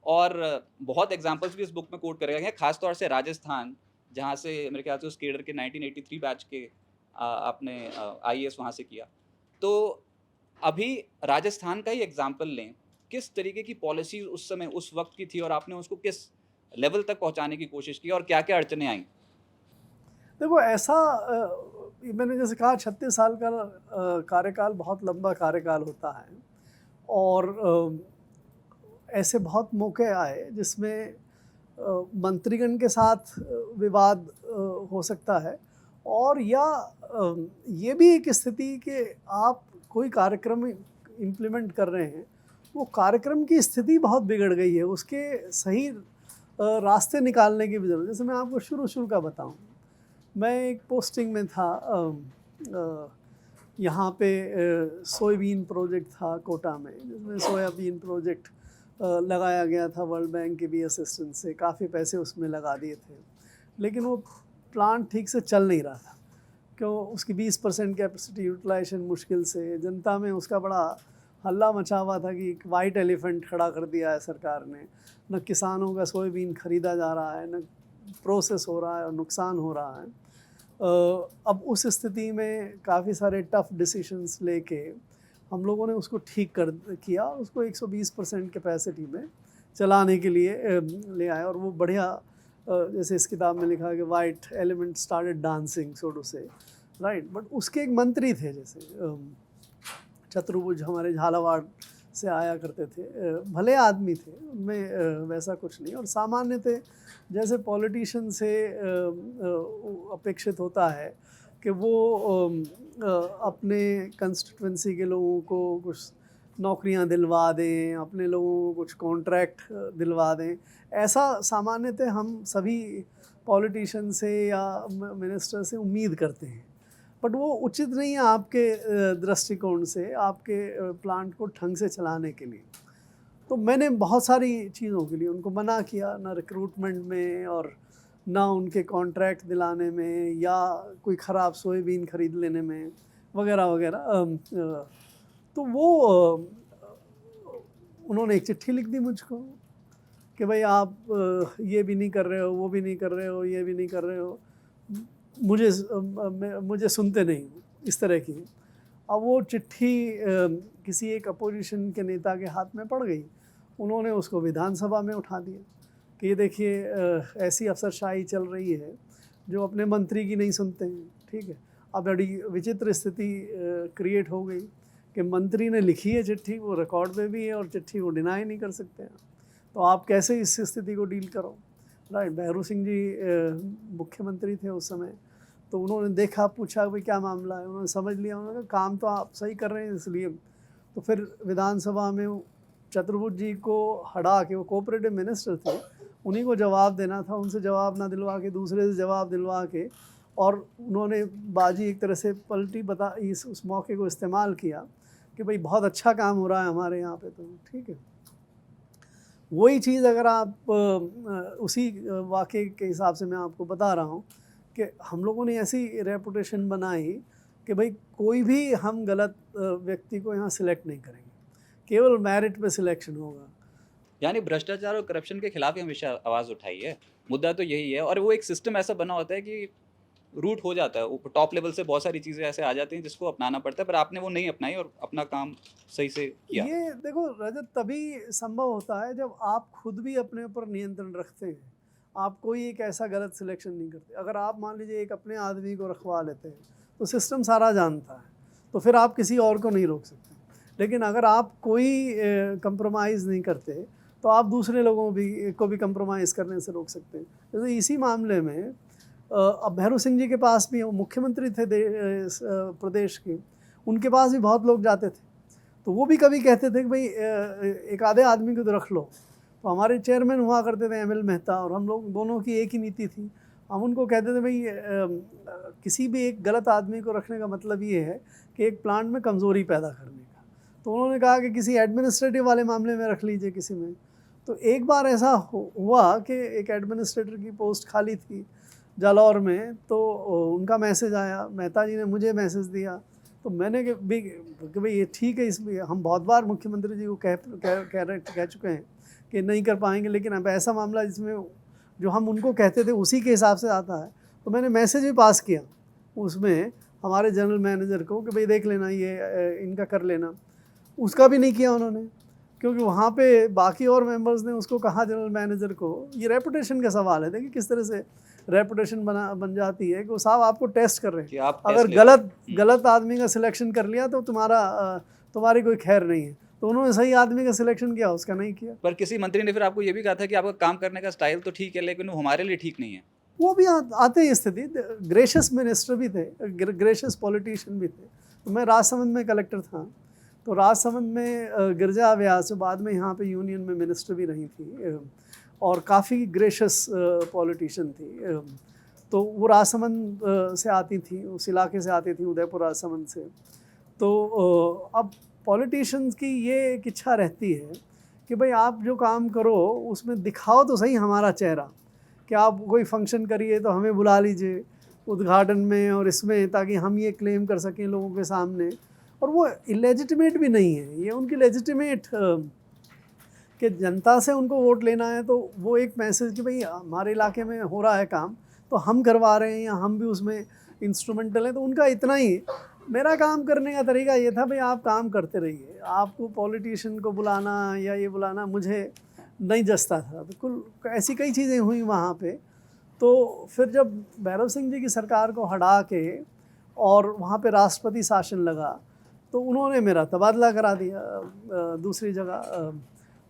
और बहुत एग्जाम्पल्स भी इस बुक में कोट करे गए हैं, खासतौर से राजस्थान, जहाँ से मेरे ख्याल से उस केडर के 1983 बैच के आपने IAS वहाँ से किया। तो अभी राजस्थान का ही एग्जाम्पल लें, किस तरीके की पॉलिसी उस समय उस वक्त की थी और आपने उसको किस लेवल तक पहुंचाने की कोशिश की और क्या क्या अड़चने आई? देखो, ऐसा मैंने जैसे कहा 36 साल का कार्यकाल बहुत लंबा कार्यकाल होता है, और ऐसे बहुत मौके आए जिसमें मंत्रीगण के साथ विवाद हो सकता है, और या ये भी एक स्थिति कि आप कोई कार्यक्रम इम्प्लीमेंट कर रहे हैं, वो कार्यक्रम की स्थिति बहुत बिगड़ गई है, उसके सही रास्ते निकालने की भी ज़रूरत। जैसे मैं आपको शुरू का बताऊं, मैं एक पोस्टिंग में था, यहाँ पे सोयाबीन प्रोजेक्ट था कोटा में, जिसमें सोयाबीन प्रोजेक्ट लगाया गया था वर्ल्ड बैंक के भी असिस्टेंस से, काफ़ी पैसे उसमें लगा दिए थे, लेकिन वो प्लांट ठीक से चल नहीं रहा था, क्यों? उसकी 20% कैपेसिटी यूटिलाइजेशन मुश्किल से, जनता में उसका बड़ा हल्ला मचा हुआ था कि एक वाइट एलिफेंट खड़ा कर दिया है सरकार ने, न किसानों का सोयाबीन ख़रीदा जा रहा है, न प्रोसेस हो रहा है, और नुकसान हो रहा है। अब उस स्थिति में काफ़ी सारे टफ़ डिसीशंस लेके हम लोगों ने उसको ठीक किया, और उसको 120% कैपेसिटी में चलाने के लिए ले आए, और वो बढ़िया, जैसे इस किताब में लिखा है कि white element started dancing, so to say, right. But उसके एक मंत्री थे, जैसे चतुर्भुज, हमारे झालावाड़ से आया करते थे, भले आदमी थे, उनमें वैसा कुछ नहीं, और सामान्य थे, जैसे पॉलिटिशियन से अपेक्षित होता है कि वो अपने कंस्टिट्यूंसी के लोगों को कुछ नौकरियां दिलवा दें, अपने लोगों को कुछ कॉन्ट्रैक्ट दिलवा दें। ऐसा सामान्यतः हम सभी पॉलिटिशियन से या मिनिस्टर से उम्मीद करते हैं, बट वो उचित नहीं है आपके दृष्टिकोण से, आपके प्लांट को ढंग से चलाने के लिए। तो मैंने बहुत सारी चीज़ों के लिए उनको मना किया, ना रिक्रूटमेंट में और ना उनके कॉन्ट्रैक्ट दिलाने में, या कोई ख़राब सोयाबीन खरीद लेने में, वगैरह वगैरह। तो वो उन्होंने एक चिट्ठी लिख दी मुझको कि भाई आप ये भी नहीं कर रहे हो, वो भी नहीं कर रहे हो, ये भी नहीं कर रहे हो, मुझे सुनते नहीं, इस तरह की। अब वो चिट्ठी किसी एक अपोजिशन के नेता के हाथ में पड़ गई, उन्होंने उसको विधानसभा में उठा दिया कि ये देखिए ऐसी अफसरशाही चल रही है जो अपने मंत्री की नहीं सुनते हैं, ठीक है। अब बड़ी विचित्र स्थिति क्रिएट हो गई कि मंत्री ने लिखी है चिट्ठी, वो रिकॉर्ड में भी है और चिट्ठी को डिनाई नहीं कर सकते हैं, तो आप कैसे इस स्थिति को डील करो, राइट। भैरू सिंह जी मुख्यमंत्री थे उस समय, तो उन्होंने देखा, पूछा भाई क्या मामला है, उन्होंने समझ लिया, उन्होंने कहा काम तो आप सही कर रहे हैं इसलिए। तो फिर विधानसभा में चतुर्भुज जी को हटा के, वो कोऑपरेटिव मिनिस्टर थे, उन्हीं को जवाब देना था, उनसे जवाब ना दिलवा के दूसरे से जवाब दिलवा के, और उन्होंने बाजी एक तरह से पलटी बता उस मौके को इस्तेमाल किया कि भाई बहुत अच्छा काम हो रहा है हमारे यहाँ पे, तो ठीक है। वही चीज़ अगर आप उसी वाक़े के हिसाब से मैं आपको बता रहा हूँ कि हम लोगों ने ऐसी रेपुटेशन बनाई कि भाई कोई भी हम गलत व्यक्ति को यहाँ सिलेक्ट नहीं करेंगे, केवल मेरिट पे सिलेक्शन होगा। यानी भ्रष्टाचार और करप्शन के खिलाफ ही हमेशा आवाज़ उठाई है, मुद्दा तो यही है। और वो एक सिस्टम ऐसा बना होता है कि रूट हो जाता है, टॉप लेवल से बहुत सारी चीज़ें ऐसे आ जाती हैं जिसको अपनाना पड़ता है, पर आपने वो नहीं अपनाई और अपना काम सही से किया। ये देखो रजत, तभी संभव होता है जब आप खुद भी अपने ऊपर नियंत्रण रखते हैं, आप कोई एक ऐसा गलत सिलेक्शन नहीं करते। अगर आप मान लीजिए एक अपने आदमी को रखवा लेते हैं तो सिस्टम सारा जानता है, तो फिर आप किसी और को नहीं रोक सकते। लेकिन अगर आप कोई कंप्रोमाइज़ नहीं करते तो आप दूसरे लोगों को भी कंप्रोमाइज़ करने से रोक सकते हैं। जैसे इसी मामले में अब भैरू सिंह जी के पास भी, वो मुख्यमंत्री थे प्रदेश के, उनके पास भी बहुत लोग जाते थे, तो वो भी कभी कहते थे कि भाई एक आधे आदमी को तो रख लो। तो हमारे चेयरमैन हुआ करते थे एमएल मेहता, और हम लोग दोनों की एक ही नीति थी। हम उनको कहते थे भाई किसी भी एक गलत आदमी को रखने का मतलब ये है कि एक प्लांट में कमज़ोरी पैदा करने का। तो उन्होंने कहा कि किसी एडमिनिस्ट्रेटिव वाले मामले में रख लीजिए किसी में। तो एक बार ऐसा हुआ कि एक एडमिनिस्ट्रेटर की पोस्ट खाली थी जालौर में, तो उनका मैसेज आया, मेहता जी ने मुझे मैसेज दिया, तो मैंने कि भाई ये ठीक है, इसमें हम बहुत बार मुख्यमंत्री जी को कह चुके हैं कि नहीं कर पाएंगे, लेकिन अब ऐसा मामला जिसमें जो हम उनको कहते थे उसी के हिसाब से आता है, तो मैंने मैसेज भी पास किया उसमें हमारे जनरल मैनेजर को कि भाई देख लेना, ये इनका कर लेना। उसका भी नहीं किया उन्होंने, क्योंकि वहाँ पे बाकी और मेंबर्स ने उसको कहा जनरल मैनेजर को। ये रेपुटेशन का सवाल है, देखिए किस तरह से रेपुटेशन बन जाती है कि वो साहब आपको टेस्ट कर रहे कि हैं, आप अगर टेस्ट गलत आदमी का सिलेक्शन कर लिया तो तुम्हारी कोई खैर नहीं है। तो उन्होंने सही आदमी का सिलेक्शन किया, उसका नहीं किया। पर किसी मंत्री ने फिर आपको ये भी कहा था कि आपका काम करने का स्टाइल तो ठीक है लेकिन वो हमारे लिए ठीक नहीं है। वो भी आते हैं स्थिति, ग्रेशियस मिनिस्टर भी थे, ग्रेशियस पॉलिटिशियन भी थे। तो मैं राजसमंद में कलेक्टर था, तो राजसमंद में गिरजा व्यास जो बाद में यहाँ पे यूनियन में मिनिस्टर भी रही थी और काफ़ी ग्रेशियस पॉलिटिशियन थी, तो वो राजसमंद से आती थी, उस इलाके से आती थी, उदयपुर राजसमंद से। तो अब पॉलिटिशियंस की ये एक इच्छा रहती है कि भाई आप जो काम करो उसमें दिखाओ तो सही हमारा चेहरा, कि आप कोई फंक्शन करिए तो हमें बुला लीजिए उद्घाटन में और इसमें, ताकि हम ये क्लेम कर सकें लोगों के सामने। और वो इलेजिटिमेट भी नहीं है, ये उनकी लेजिटिमेट कि जनता से उनको वोट लेना है, तो वो एक मैसेज कि भाई हमारे इलाके में हो रहा है काम तो हम करवा रहे हैं या हम भी उसमें इंस्ट्रूमेंटल हैं, तो उनका इतना ही। मेरा काम करने का तरीका ये था भाई आप काम करते रहिए, आपको पॉलिटिशियन को बुलाना या ये बुलाना मुझे नहीं जचता था। बिल्कुल ऐसी कई चीज़ें हुई वहाँ पे। तो फिर जब भैरव सिंह जी की सरकार को हटा के और वहाँ पे राष्ट्रपति शासन लगा, तो उन्होंने मेरा तबादला करा दिया दूसरी जगह,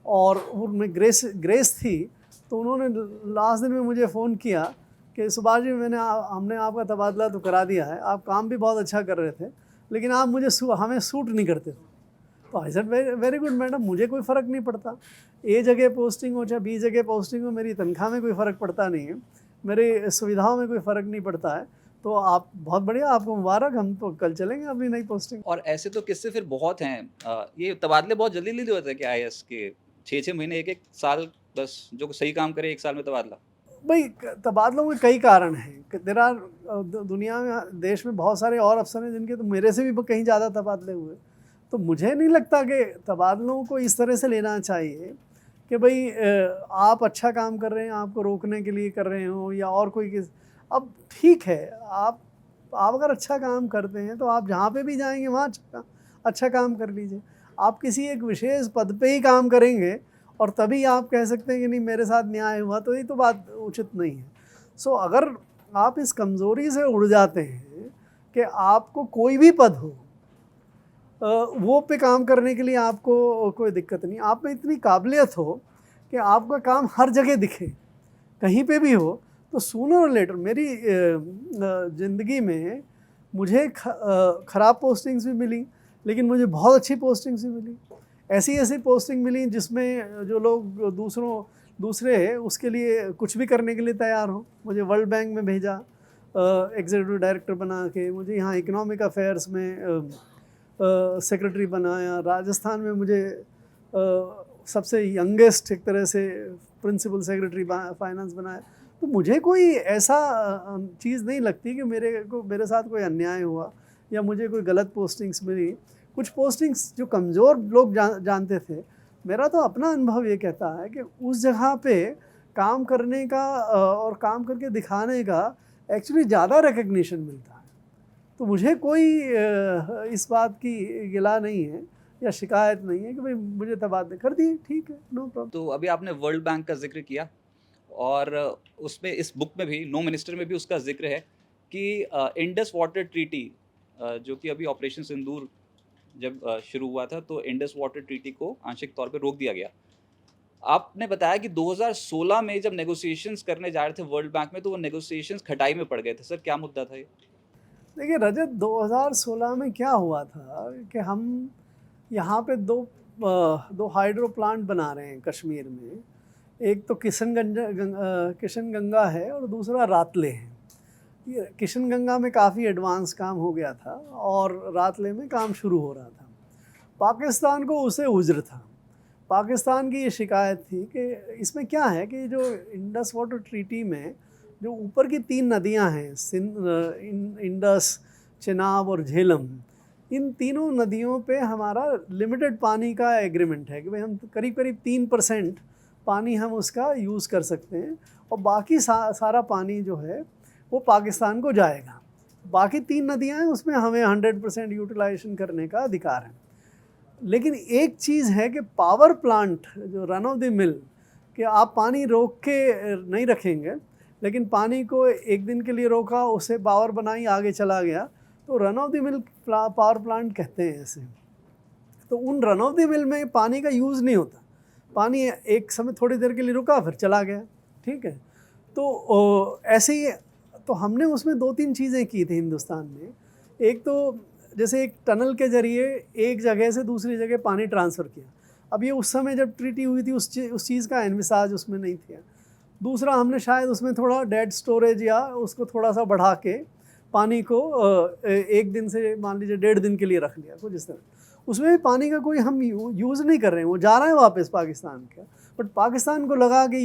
और उनमें ग्रेस थी, तो उन्होंने लास्ट दिन में मुझे फ़ोन किया कि सुभाष जी हमने आपका तबादला तो करा दिया है, आप काम भी बहुत अच्छा कर रहे थे, लेकिन आप हमें सूट नहीं करते थे। तो I said very good madam, मुझे कोई फ़र्क नहीं पड़ता, ए जगह पोस्टिंग हो चाहे बी जगह पोस्टिंग हो, मेरी तनख्वाह में कोई फ़र्क पड़ता नहीं है, मेरी सुविधाओं में कोई फ़र्क नहीं पड़ता है, तो आप बहुत बढ़िया, आपको मुबारक, हम तो कल चलेंगे अपनी नई पोस्टिंग। और ऐसे तो किस्से फिर बहुत हैं। ये तबादले बहुत जल्दी होते हैं कि आईएएस के 6-6 महीने, 1-1 साल, बस जो सही काम करे 1 साल में तबादला। भाई तबादलों के कई कारण हैं। देर आर दुनिया में, देश में बहुत सारे और अफसर हैं जिनके तो मेरे से भी कहीं ज़्यादा तबादले हुए। तो मुझे नहीं लगता कि तबादलों को इस तरह से लेना चाहिए कि भाई आप अच्छा काम कर रहे हैं, आपको रोकने के लिए कर रहे हो, या और कोई किस। अब ठीक है, आप अगर अच्छा काम करते हैं तो आप जहाँ पे भी जाएंगे वहाँ अच्छा काम कर लीजिए। आप किसी एक विशेष पद पे ही काम करेंगे और तभी आप कह सकते हैं कि नहीं मेरे साथ न्याय हुआ, तो ये तो बात उचित नहीं है। सो अगर आप इस कमज़ोरी से उड़ जाते हैं कि आपको कोई भी पद हो, वो पे काम करने के लिए आपको कोई दिक्कत नहीं, आप में इतनी काबिलियत हो कि आपका काम हर जगह दिखे, कहीं पे भी हो, तो सूनर और लेटर मेरी ज़िंदगी में मुझे ख़राब पोस्टिंग्स भी मिली, लेकिन मुझे बहुत अच्छी पोस्टिंग्स भी मिली। ऐसी पोस्टिंग मिली जिसमें जो लोग दूसरे हैं उसके लिए कुछ भी करने के लिए तैयार हो। मुझे वर्ल्ड बैंक में भेजा एग्जीक्यूटिव डायरेक्टर बना के, मुझे यहाँ इकोनॉमिक अफेयर्स में सेक्रेटरी बनाया, राजस्थान में मुझे सबसे यंगेस्ट एक तरह से प्रिंसिपल सेक्रेटरी फाइनेंस बनाया। तो मुझे कोई ऐसा चीज़ नहीं लगती कि मेरे साथ कोई अन्याय हुआ या मुझे कोई गलत पोस्टिंग्स मिली। कुछ पोस्टिंग्स जो कमज़ोर लोग जानते थे, मेरा तो अपना अनुभव ये कहता है कि उस जगह पे काम करने का और काम करके दिखाने का एक्चुअली ज़्यादा रिकग्निशन मिलता है। तो मुझे कोई इस बात की गिला नहीं है या शिकायत नहीं है कि भाई मुझे तबादले कर दिए, ठीक है, नो प्रॉब्लम। तो अभी आपने वर्ल्ड बैंक का जिक्र किया, और उसमें इस बुक में भी, नो मिनिस्टर में भी उसका जिक्र है कि इंडस वाटर ट्रीटी, जो कि अभी ऑपरेशन सिंदूर जब शुरू हुआ था, तो इंडस वाटर ट्रीटी को आंशिक तौर पे रोक दिया गया। आपने बताया कि 2016 में जब नेगोशिएशंस करने जा रहे थे वर्ल्ड बैंक में, तो वो नेगोशिएशंस खटाई में पड़ गए थे। सर, क्या मुद्दा था ये? देखिए रजत, 2016 में क्या हुआ था कि हम यहाँ पे दो हाइड्रो प्लांट बना रहे हैं कश्मीर में। एक तो किशनगंगा है और दूसरा रातले है। ये किशनगंगा में काफ़ी एडवांस काम हो गया था और रातले में काम शुरू हो रहा था। पाकिस्तान को उसे उज्र था। पाकिस्तान की ये शिकायत थी कि इसमें क्या है कि जो इंडस वाटर ट्रीटी में जो ऊपर की 3 नदियां हैं, इंडस, चेनाब और झेलम, इन तीनों नदियों पे हमारा लिमिटेड पानी का एग्रीमेंट है कि भाई हम करीब 3% पानी हम उसका यूज़ कर सकते हैं और बाकी सारा पानी जो है वो पाकिस्तान को जाएगा। बाकी 3 नदियां हैं उसमें हमें 100% यूटिलाइजेशन करने का अधिकार है। लेकिन एक चीज़ है कि पावर प्लांट जो रन ऑफ द मिल, कि आप पानी रोक के नहीं रखेंगे, लेकिन पानी को एक दिन के लिए रोका, उसे पावर बनाई, आगे चला गया, तो run of the mill power plant कहते हैं ऐसे। तो उन रन ऑफ द मिल में पानी का यूज़ नहीं होता, पानी एक समय थोड़ी देर के लिए रुका फिर चला गया, ठीक है। तो ऐसे ही तो हमने उसमें 2-3 चीज़ें की थी हिंदुस्तान में। एक तो जैसे एक टनल के ज़रिए एक जगह से दूसरी जगह पानी ट्रांसफ़र किया। अब ये उस समय जब ट्रीटी हुई थी उस चीज़ का एनविसाज उसमें नहीं था। दूसरा, हमने शायद उसमें थोड़ा डेड स्टोरेज या उसको थोड़ा सा बढ़ा के पानी को एक दिन से मान लीजिए 1.5 दिन के लिए रख लिया, कुछ इस तरह। उसमें भी पानी का कोई हम यूज़ नहीं कर रहे हैं, वो जा रहा है वापस पाकिस्तान का। बट पाकिस्तान को लगा कि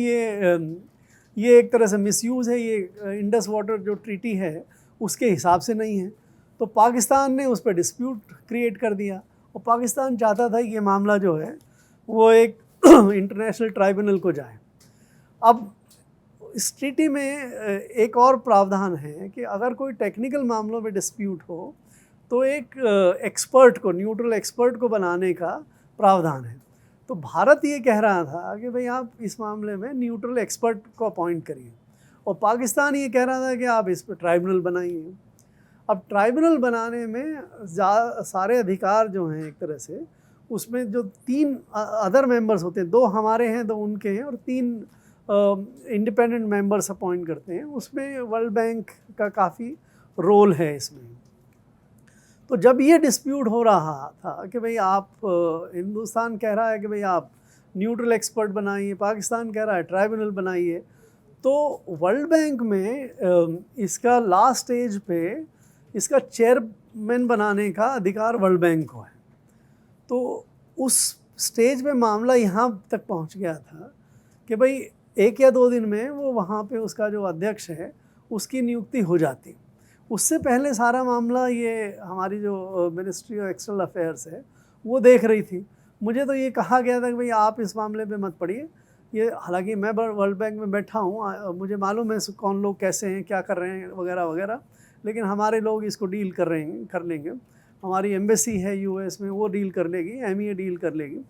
ये एक तरह से मिसयूज़ है, ये इंडस वाटर जो ट्रीटी है उसके हिसाब से नहीं है। तो पाकिस्तान ने उस पर डिस्प्यूट क्रिएट कर दिया और पाकिस्तान चाहता था कि ये मामला जो है वो एक इंटरनेशनल ट्राइब्यूनल को जाए। अब इस ट्रीटी में एक और प्रावधान है कि अगर कोई टेक्निकल मामलों में डिस्प्यूट हो तो एक एक्सपर्ट को, न्यूट्रल एक्सपर्ट को बनाने का प्रावधान है। तो भारत ये कह रहा था कि भाई आप इस मामले में न्यूट्रल एक्सपर्ट को अपॉइंट करिए, और पाकिस्तान ये कह रहा था कि आप इस पर ट्राइब्यूनल बनाइए। अब ट्राइब्यूनल बनाने में सारे अधिकार जो हैं एक तरह से, उसमें जो 3 अदर मेंबर्स होते हैं, 2 हमारे हैं 2 उनके हैं और 3 इंडिपेंडेंट मेंबर्स अपॉइंट करते हैं, उसमें वर्ल्ड बैंक का काफ़ी रोल है इसमें। तो जब ये डिस्प्यूट हो रहा था कि भाई आप हिंदुस्तान कह रहा है कि भाई आप न्यूट्रल एक्सपर्ट बनाइए, पाकिस्तान कह रहा है ट्राइब्यूनल बनाइए, तो वर्ल्ड बैंक में इसका लास्ट स्टेज पे इसका चेयरमैन बनाने का अधिकार वर्ल्ड बैंक को है। तो उस स्टेज पे मामला यहाँ तक पहुँच गया था कि भाई 1 या 2 दिन में वो वहाँ पे उसका जो अध्यक्ष है उसकी नियुक्ति हो जाती। उससे पहले सारा मामला ये हमारी जो मिनिस्ट्री ऑफ एक्सटर्नल अफेयर्स है वो देख रही थी। मुझे तो ये कहा गया था कि भाई आप इस मामले पे मत पड़िए, ये हालांकि मैं वर्ल्ड बैंक में बैठा हूँ, मुझे मालूम है कौन लोग कैसे हैं, क्या कर रहे हैं वगैरह वगैरह, लेकिन हमारे लोग इसको डील कर लेंगे। हमारी एम्बेसी है यूएस में, वो डील कर लेगी, एमईए डील कर लेगी,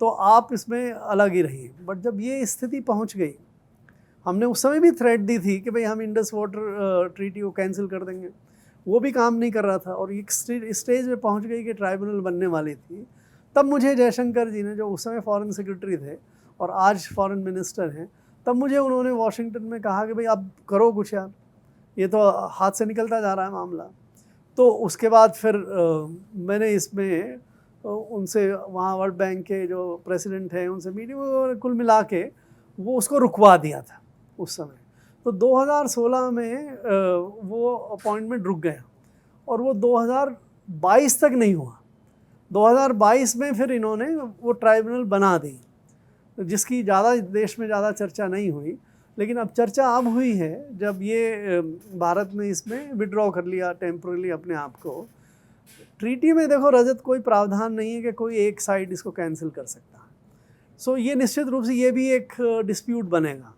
तो आप इसमें अलग ही रहिए। बट जब ये स्थिति पहुँच गई, हमने उस समय भी थ्रेट दी थी कि भाई हम इंडस वाटर ट्रीटी को कैंसिल कर देंगे, वो भी काम नहीं कर रहा था। और एक स्टेज पे पहुंच गई कि ट्राइब्यूनल बनने वाली थी। तब मुझे जयशंकर जी ने, जो उस समय फॉरेन सेक्रेटरी थे और आज फॉरेन मिनिस्टर हैं, तब मुझे उन्होंने वॉशिंगटन में कहा कि भाई अब करो कुछ यार, ये तो हाथ से निकलता जा रहा है मामला। तो उसके बाद फिर मैंने इसमें उनसे, वहाँ वर्ल्ड बैंक के जो प्रेसिडेंट हैं उनसे मीटिंग, कुल मिला के वो उसको रुकवा दिया था उस समय। तो 2016 में वो अपॉइंटमेंट रुक गया और वो 2022 तक नहीं हुआ। 2022 में फिर इन्होंने वो ट्राइब्यूनल बना दी, जिसकी ज़्यादा देश में ज़्यादा चर्चा नहीं हुई, लेकिन अब चर्चा अब हुई है जब ये भारत ने इसमें विड्रॉ कर लिया टेम्पोरली अपने आप को। ट्रीटी में देखो रजत, कोई प्रावधान नहीं है कि कोई एक साइड इसको कैंसिल कर सकता है। सो ये निश्चित रूप से ये भी एक डिस्प्यूट बनेगा।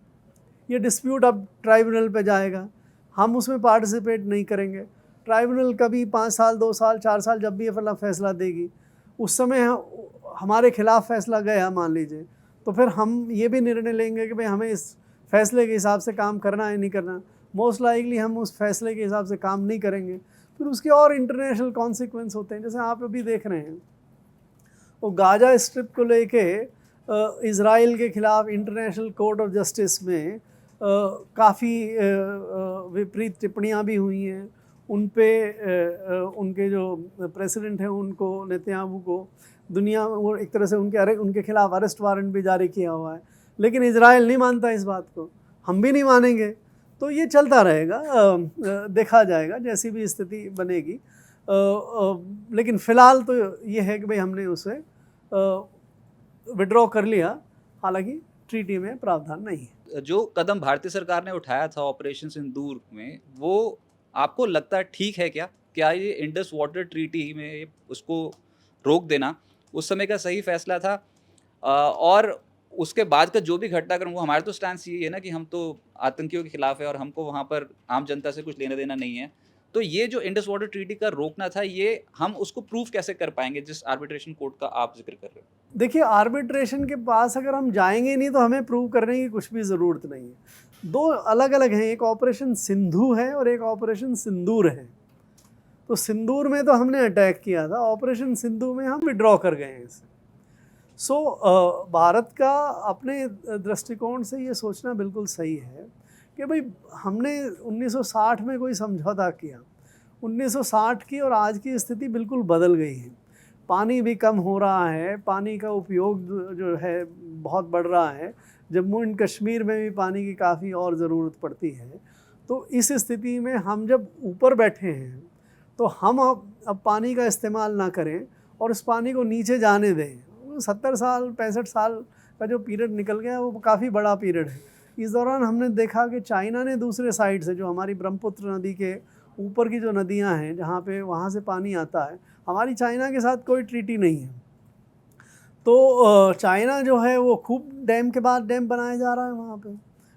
ये डिस्प्यूट अब ट्राइब्यूनल पे जाएगा, हम उसमें पार्टिसिपेट नहीं करेंगे। ट्राइब्यूनल कभी 5 साल, 2 साल, 4 साल जब भी ये फैसला देगी, उस समय हमारे खिलाफ फैसला गया मान लीजिए, तो फिर हम ये भी निर्णय लेंगे कि भाई हमें इस फैसले के हिसाब से काम करना है नहीं करना। मोस्ट लाइकली हम उस फैसले के हिसाब से काम नहीं करेंगे, फिर उसके और इंटरनेशनल कॉन्सिक्वेंस होते हैं। जैसे आप अभी देख रहे हैं वो गाजा स्ट्रिप को लेके इज़राइल के खिलाफ इंटरनेशनल कोर्ट ऑफ जस्टिस में काफ़ी विपरीत टिप्पणियाँ भी हुई हैं। उन पे उनके जो प्रेसिडेंट हैं उनको, नेतन्याहू को, दुनिया वो एक तरह से उनके खिलाफ अरेस्ट वारंट भी जारी किया हुआ है, लेकिन इज़राइल नहीं मानता इस बात को, हम भी नहीं मानेंगे। तो ये चलता रहेगा, देखा जाएगा जैसी भी स्थिति बनेगी। लेकिन फ़िलहाल तो ये है कि भाई हमने उसे विड्रॉ कर लिया, हालांकि ट्रीटी में प्रावधान नहीं है। जो कदम भारतीय सरकार ने उठाया था ऑपरेशन सिंदूर में, वो आपको लगता है ठीक है क्या? क्या ये इंडस वाटर ट्रीटी में उसको रोक देना उस समय का सही फैसला था? और उसके बाद का जो भी घटनाक्रम, वो हमारा तो स्टैंड यही है ना कि हम तो आतंकियों के खिलाफ है और हमको वहाँ पर आम जनता से कुछ लेना देना नहीं है। तो ये जो इंडस वाटर ट्रीटी का रोकना था, ये हम उसको प्रूव कैसे कर पाएंगे जिस आर्बिट्रेशन कोर्ट का आप जिक्र कर रहे हो? देखिए, आर्बिट्रेशन के पास अगर हम जाएंगे नहीं तो हमें प्रूव करने की कुछ भी ज़रूरत नहीं है। 2 अलग अलग हैं, एक ऑपरेशन सिंधु है और एक ऑपरेशन सिंदूर है। तो सिंदूर में तो हमने अटैक किया था, ऑपरेशन सिंधु में हम विड्रॉ कर गए हैं इसे। भारत का अपने दृष्टिकोण से ये सोचना बिल्कुल सही है कि भाई हमने 1960 में कोई समझौता किया, 1960 की और आज की स्थिति बिल्कुल बदल गई है। पानी भी कम हो रहा है, पानी का उपयोग जो है बहुत बढ़ रहा है, जम्मू एंड कश्मीर में भी पानी की काफ़ी और ज़रूरत पड़ती है। तो इस स्थिति में हम जब ऊपर बैठे हैं तो हम अब पानी का इस्तेमाल ना करें और उस पानी को नीचे जाने दें। 70 साल 65 साल का जो पीरियड निकल गया वो काफ़ी बड़ा पीरियड है। इस दौरान हमने देखा कि चाइना ने दूसरे साइड से, जो हमारी ब्रह्मपुत्र नदी के ऊपर की जो नदियां हैं जहाँ पे, वहाँ से पानी आता है, हमारी चाइना के साथ कोई ट्रीटी नहीं है। तो चाइना जो है वो खूब डैम के बाद डैम बनाया जा रहा है वहाँ पे,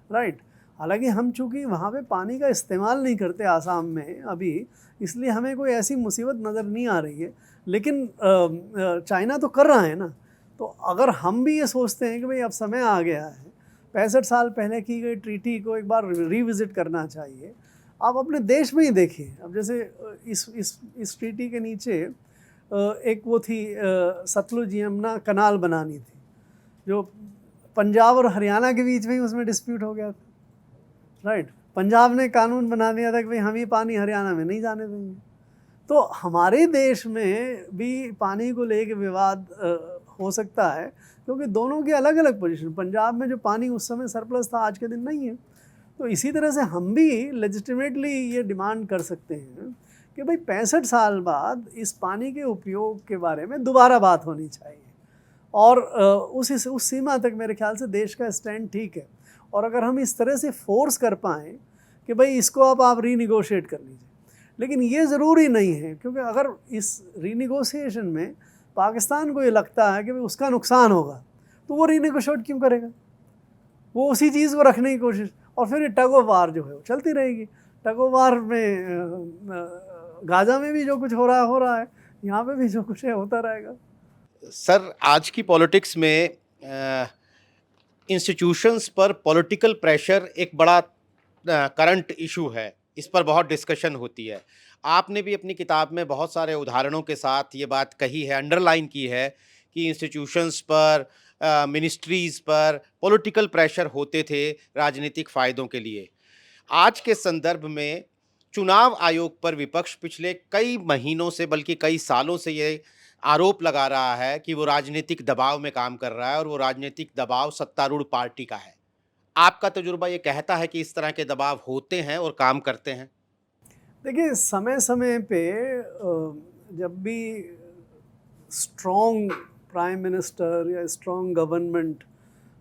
राइट। हालांकि हम चूँकि वहाँ पे पानी का इस्तेमाल नहीं करते आसाम में अभी, इसलिए हमें कोई ऐसी मुसीबत नज़र नहीं आ रही है। लेकिन चाइना तो कर रहा है ना। तो अगर हम भी ये सोचते हैं कि भाई अब समय आ गया है, 65 साल पहले की गई ट्रीटी को एक बार रिविज़िट करना चाहिए, आप अपने देश में ही देखिए, अब जैसे इस ट्रीटी के नीचे एक वो थी सतलुज यमुना कनाल बनानी थी, जो पंजाब और हरियाणा के बीच में ही उसमें डिस्प्यूट हो गया था, राइट। पंजाब ने कानून बना दिया था कि भाई हम ये पानी हरियाणा में नहीं जाने देंगे। तो हमारे देश में भी पानी को लेके विवाद हो सकता है, क्योंकि दोनों की अलग अलग पोजीशन, पंजाब में जो पानी उस समय सरप्लस था आज के दिन नहीं है। तो इसी तरह से हम भी लेजिटिमेटली ये डिमांड कर सकते हैं कि भाई 65 साल बाद इस पानी के उपयोग के बारे में दोबारा बात होनी चाहिए, और उस सीमा तक मेरे ख्याल से देश का स्टैंड ठीक है। और अगर हम इस तरह से फोर्स कर पाएँ कि भाई इसको अब आप रीनिगोशिएट कर लीजिए, लेकिन ये ज़रूरी नहीं है, क्योंकि अगर इस रीनिगोशिएशन में पाकिस्तान को ये लगता है कि भाई उसका नुकसान होगा, तो वो रीनिगोशिएट क्यों करेगा? वो उसी चीज़ को रखने की कोशिश, और फिर ये टग ऑफ वार जो है वो चलती रहेगी। टग ऑफ वार में गाज़ा में भी जो कुछ हो रहा है, यहाँ पे भी जो कुछ है होता रहेगा। सर, आज की पॉलिटिक्स में इंस्टीट्यूशंस पर पॉलिटिकल प्रेशर एक बड़ा करंट इशू है, इस पर बहुत डिस्कशन होती है। आपने भी अपनी किताब में बहुत सारे उदाहरणों के साथ ये बात कही है, अंडरलाइन की है कि इंस्टीट्यूशंस पर, मिनिस्ट्रीज़ पर पॉलिटिकल प्रेशर होते थे राजनीतिक फ़ायदों के लिए। आज के संदर्भ में चुनाव आयोग पर विपक्ष पिछले कई महीनों से, बल्कि कई सालों से ये आरोप लगा रहा है कि वो राजनीतिक दबाव में काम कर रहा है, और वो राजनीतिक दबाव सत्तारूढ़ पार्टी का है। आपका तजुर्बा ये कहता है कि इस तरह के दबाव होते हैं और काम करते हैं? देखिए, समय समय पे जब भी स्ट्रॉन्ग प्राइम मिनिस्टर या स्ट्रॉन्ग गवर्नमेंट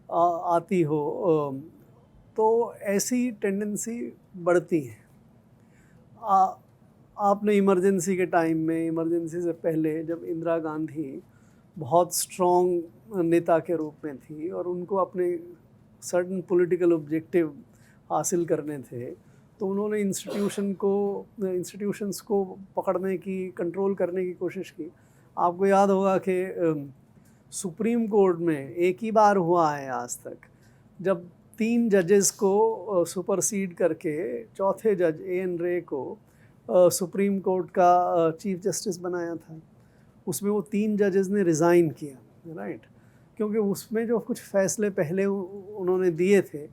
आती हो, तो ऐसी टेंडेंसी बढ़ती है। आपने इमरजेंसी के टाइम में, इमरजेंसी से पहले जब इंदिरा गांधी बहुत स्ट्रॉन्ग नेता के रूप में थी और उनको अपने सर्टन पॉलिटिकल ऑब्जेक्टिव हासिल करने थे, तो उन्होंने इंस्टीट्यूशंस को पकड़ने की, कंट्रोल करने की कोशिश की। आपको याद होगा कि सुप्रीम कोर्ट में एक ही बार हुआ है आज तक जब 3 जजेस को सुपरसीड करके चौथे जज A.N. रे को सुप्रीम कोर्ट का चीफ जस्टिस बनाया था। उसमें वो 3 जजेस ने रिज़ाइन किया, राइट, क्योंकि उसमें जो कुछ फैसले पहले उन्होंने दिए थे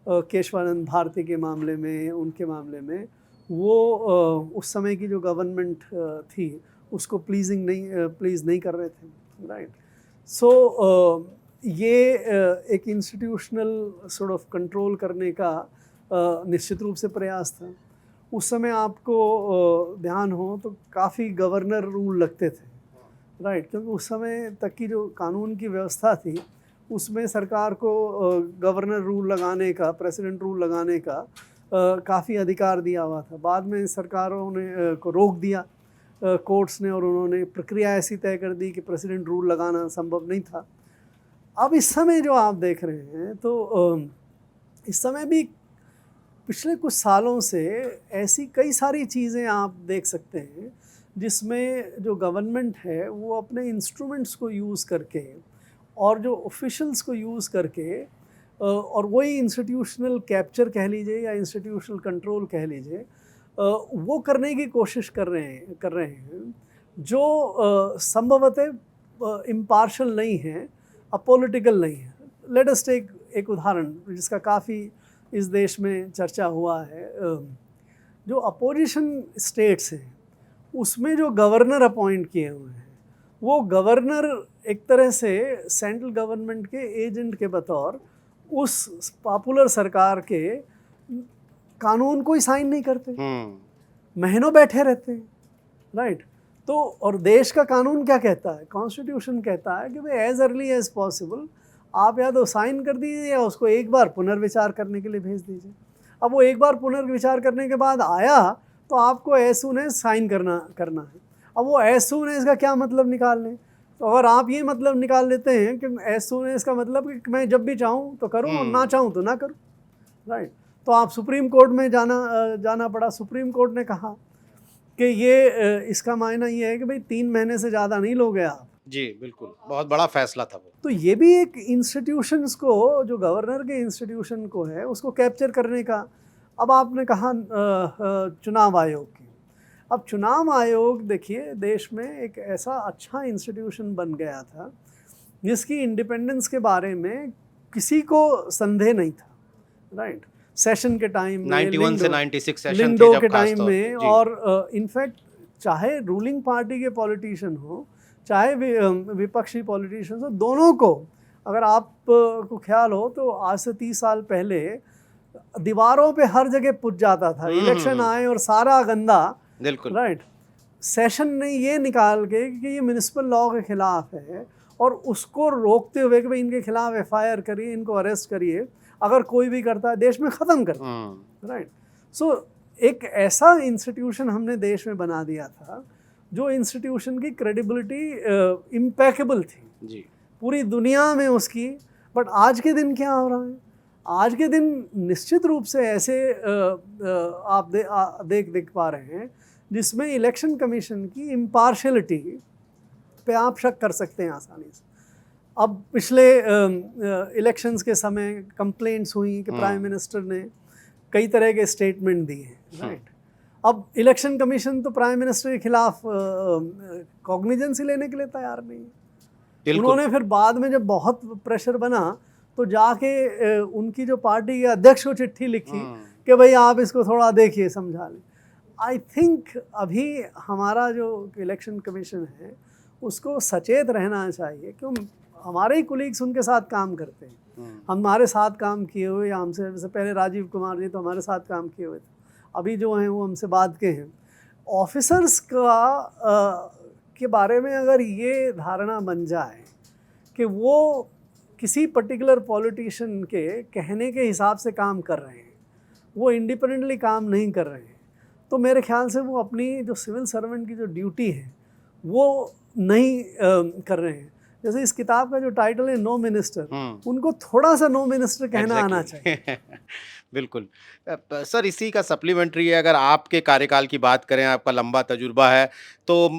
केशवानंद भारती के मामले में, उनके मामले में, वो उस समय की जो गवर्नमेंट थी उसको प्लीज़ नहीं कर रहे थे, राइट। सो ये एक इंस्टीट्यूशनल सॉर्ट ऑफ कंट्रोल करने का निश्चित रूप से प्रयास था। उस समय आपको ध्यान हो तो काफ़ी गवर्नर रूल लगते थे, राइट, क्योंकि उस समय तक की जो कानून की व्यवस्था थी उसमें सरकार को गवर्नर रूल लगाने का, प्रेसिडेंट रूल लगाने का काफ़ी अधिकार दिया हुआ था। बाद में सरकारों ने को रोक दिया कोर्ट्स ने, और उन्होंने प्रक्रिया ऐसी तय कर दी कि प्रेसिडेंट रूल लगाना संभव नहीं था। अब इस समय जो आप देख रहे हैं, तो इस समय भी पिछले कुछ सालों से ऐसी कई सारी चीज़ें आप देख सकते हैं जिसमें जो गवर्नमेंट है वो अपने इंस्ट्रूमेंट्स को यूज़ करके और जो ऑफिशियल्स को यूज़ करके और वही इंस्टीट्यूशनल कैप्चर कह लीजिए या इंस्टीट्यूशनल कंट्रोल कह लीजिए, वो करने की कोशिश कर रहे हैं जो संभवतः इम्पार्शल नहीं है, अपॉलिटिकल नहीं है। लेट अस टेक एक उदाहरण जिसका काफ़ी इस देश में चर्चा हुआ है। जो अपोजिशन स्टेट्स हैं उसमें जो गवर्नर अपॉइंट किए हुए हैं, वो गवर्नर एक तरह से सेंट्रल गवर्नमेंट के एजेंट के बतौर उस पॉपुलर सरकार के कानून को ही साइन नहीं करते, महीनों बैठे रहते हैं, राइट। तो और देश का कानून क्या कहता है, कॉन्स्टिट्यूशन कहता है कि भाई एज अर्ली एज पॉसिबल आप या तो साइन कर दीजिए या उसको एक बार पुनर्विचार करने के लिए भेज दीजिए। अब वो एक बार पुनर्विचार करने के बाद आया तो आपको एज सून एज साइन करना है। अब वो एज सून एज का क्या मतलब निकाल लें, तो अगर आप ये मतलब निकाल लेते हैं कि एज सून एज का मतलब कि मैं जब भी चाहूँ तो करूँ और ना चाहूँ तो ना करूँ, राइट। तो आप सुप्रीम कोर्ट में जाना पड़ा। सुप्रीम कोर्ट ने कहा कि ये इसका मायना ये है कि भाई 3 महीने से ज़्यादा नहीं लोगे आप। जी बिल्कुल, बहुत बड़ा फैसला था वो। तो ये भी एक इंस्टीट्यूशंस को, जो गवर्नर के इंस्टीट्यूशन को है, उसको कैप्चर करने का अब आपने कहा चुनाव आयोग की। अब चुनाव आयोग देखिए देश में एक ऐसा अच्छा इंस्टीट्यूशन बन गया था जिसकी इंडिपेंडेंस के बारे में किसी को संदेह नहीं था, राइट। सेशन के टाइम में 91 से 96 सेशन थे लिंडो जब के खास टाइम तौर पे, में, जी। और इनफैक्ट चाहे रूलिंग पार्टी के पॉलिटिशियन हो चाहे विपक्षी पॉलिटिशियन हो, दोनों को अगर आप को ख्याल हो तो आज से 30 साल पहले दीवारों पे हर जगह पुज जाता था, इलेक्शन आए और सारा गंदा, बिल्कुल, राइट। सेशन ने ये निकाल के कि ये म्यूनिसिपल लॉ के खिलाफ है और उसको रोकते हुए कि भाई इनके खिलाफ एफआईआर करिए, इनको अरेस्ट करिए, अगर कोई भी करता है देश में ख़त्म करता है, राइट। सो एक ऐसा इंस्टीट्यूशन हमने देश में बना दिया था जो इंस्टीट्यूशन की क्रेडिबिलिटी इम्पेकेबल थी जी। पूरी दुनिया में उसकी। बट आज के दिन क्या हो रहा है, आज के दिन निश्चित रूप से ऐसे आप देख पा रहे हैं जिसमें इलेक्शन कमीशन की इम्पार्शलिटी पे आप शक कर सकते हैं आसानी से। अब पिछले इलेक्शंस के समय कंप्लेंट्स हुई कि प्राइम मिनिस्टर ने कई तरह के स्टेटमेंट दिए, राइट। अब इलेक्शन कमीशन तो प्राइम मिनिस्टर के खिलाफ कॉग्निजेंस ही लेने के लिए तैयार नहीं है। उन्होंने फिर बाद में जब बहुत प्रेशर बना तो जाके उनकी जो पार्टी के अध्यक्ष को चिट्ठी लिखी कि भाई आप इसको थोड़ा देखिए, समझा लें। आई थिंक अभी हमारा जो इलेक्शन कमीशन है उसको सचेत रहना चाहिए, क्यों हमारे ही कुलीग्स उनके साथ काम करते हैं, हमारे साथ काम किए हुए, या हमसे पहले राजीव कुमार जी तो हमारे साथ काम किए हुए थे, अभी जो हैं वो हमसे बाद के हैं। ऑफिसर्स का के बारे में अगर ये धारणा बन जाए कि वो किसी पर्टिकुलर पॉलिटिशियन के कहने के हिसाब से काम कर रहे हैं, वो इंडिपेंडेंटली काम नहीं कर रहे हैं, तो मेरे ख्याल से वो अपनी जो सिविल सर्वेंट की जो ड्यूटी है वो नहीं कर रहे हैं। जैसे इस किताब का जो टाइटल है नो मिनिस्टर, उनको थोड़ा सा नो मिनिस्टर कहना आना चाहिए। बिल्कुल। सर इसी का सप्लीमेंट्री है, अगर आपके कार्यकाल की बात करें, आपका लंबा तजुर्बा है, तो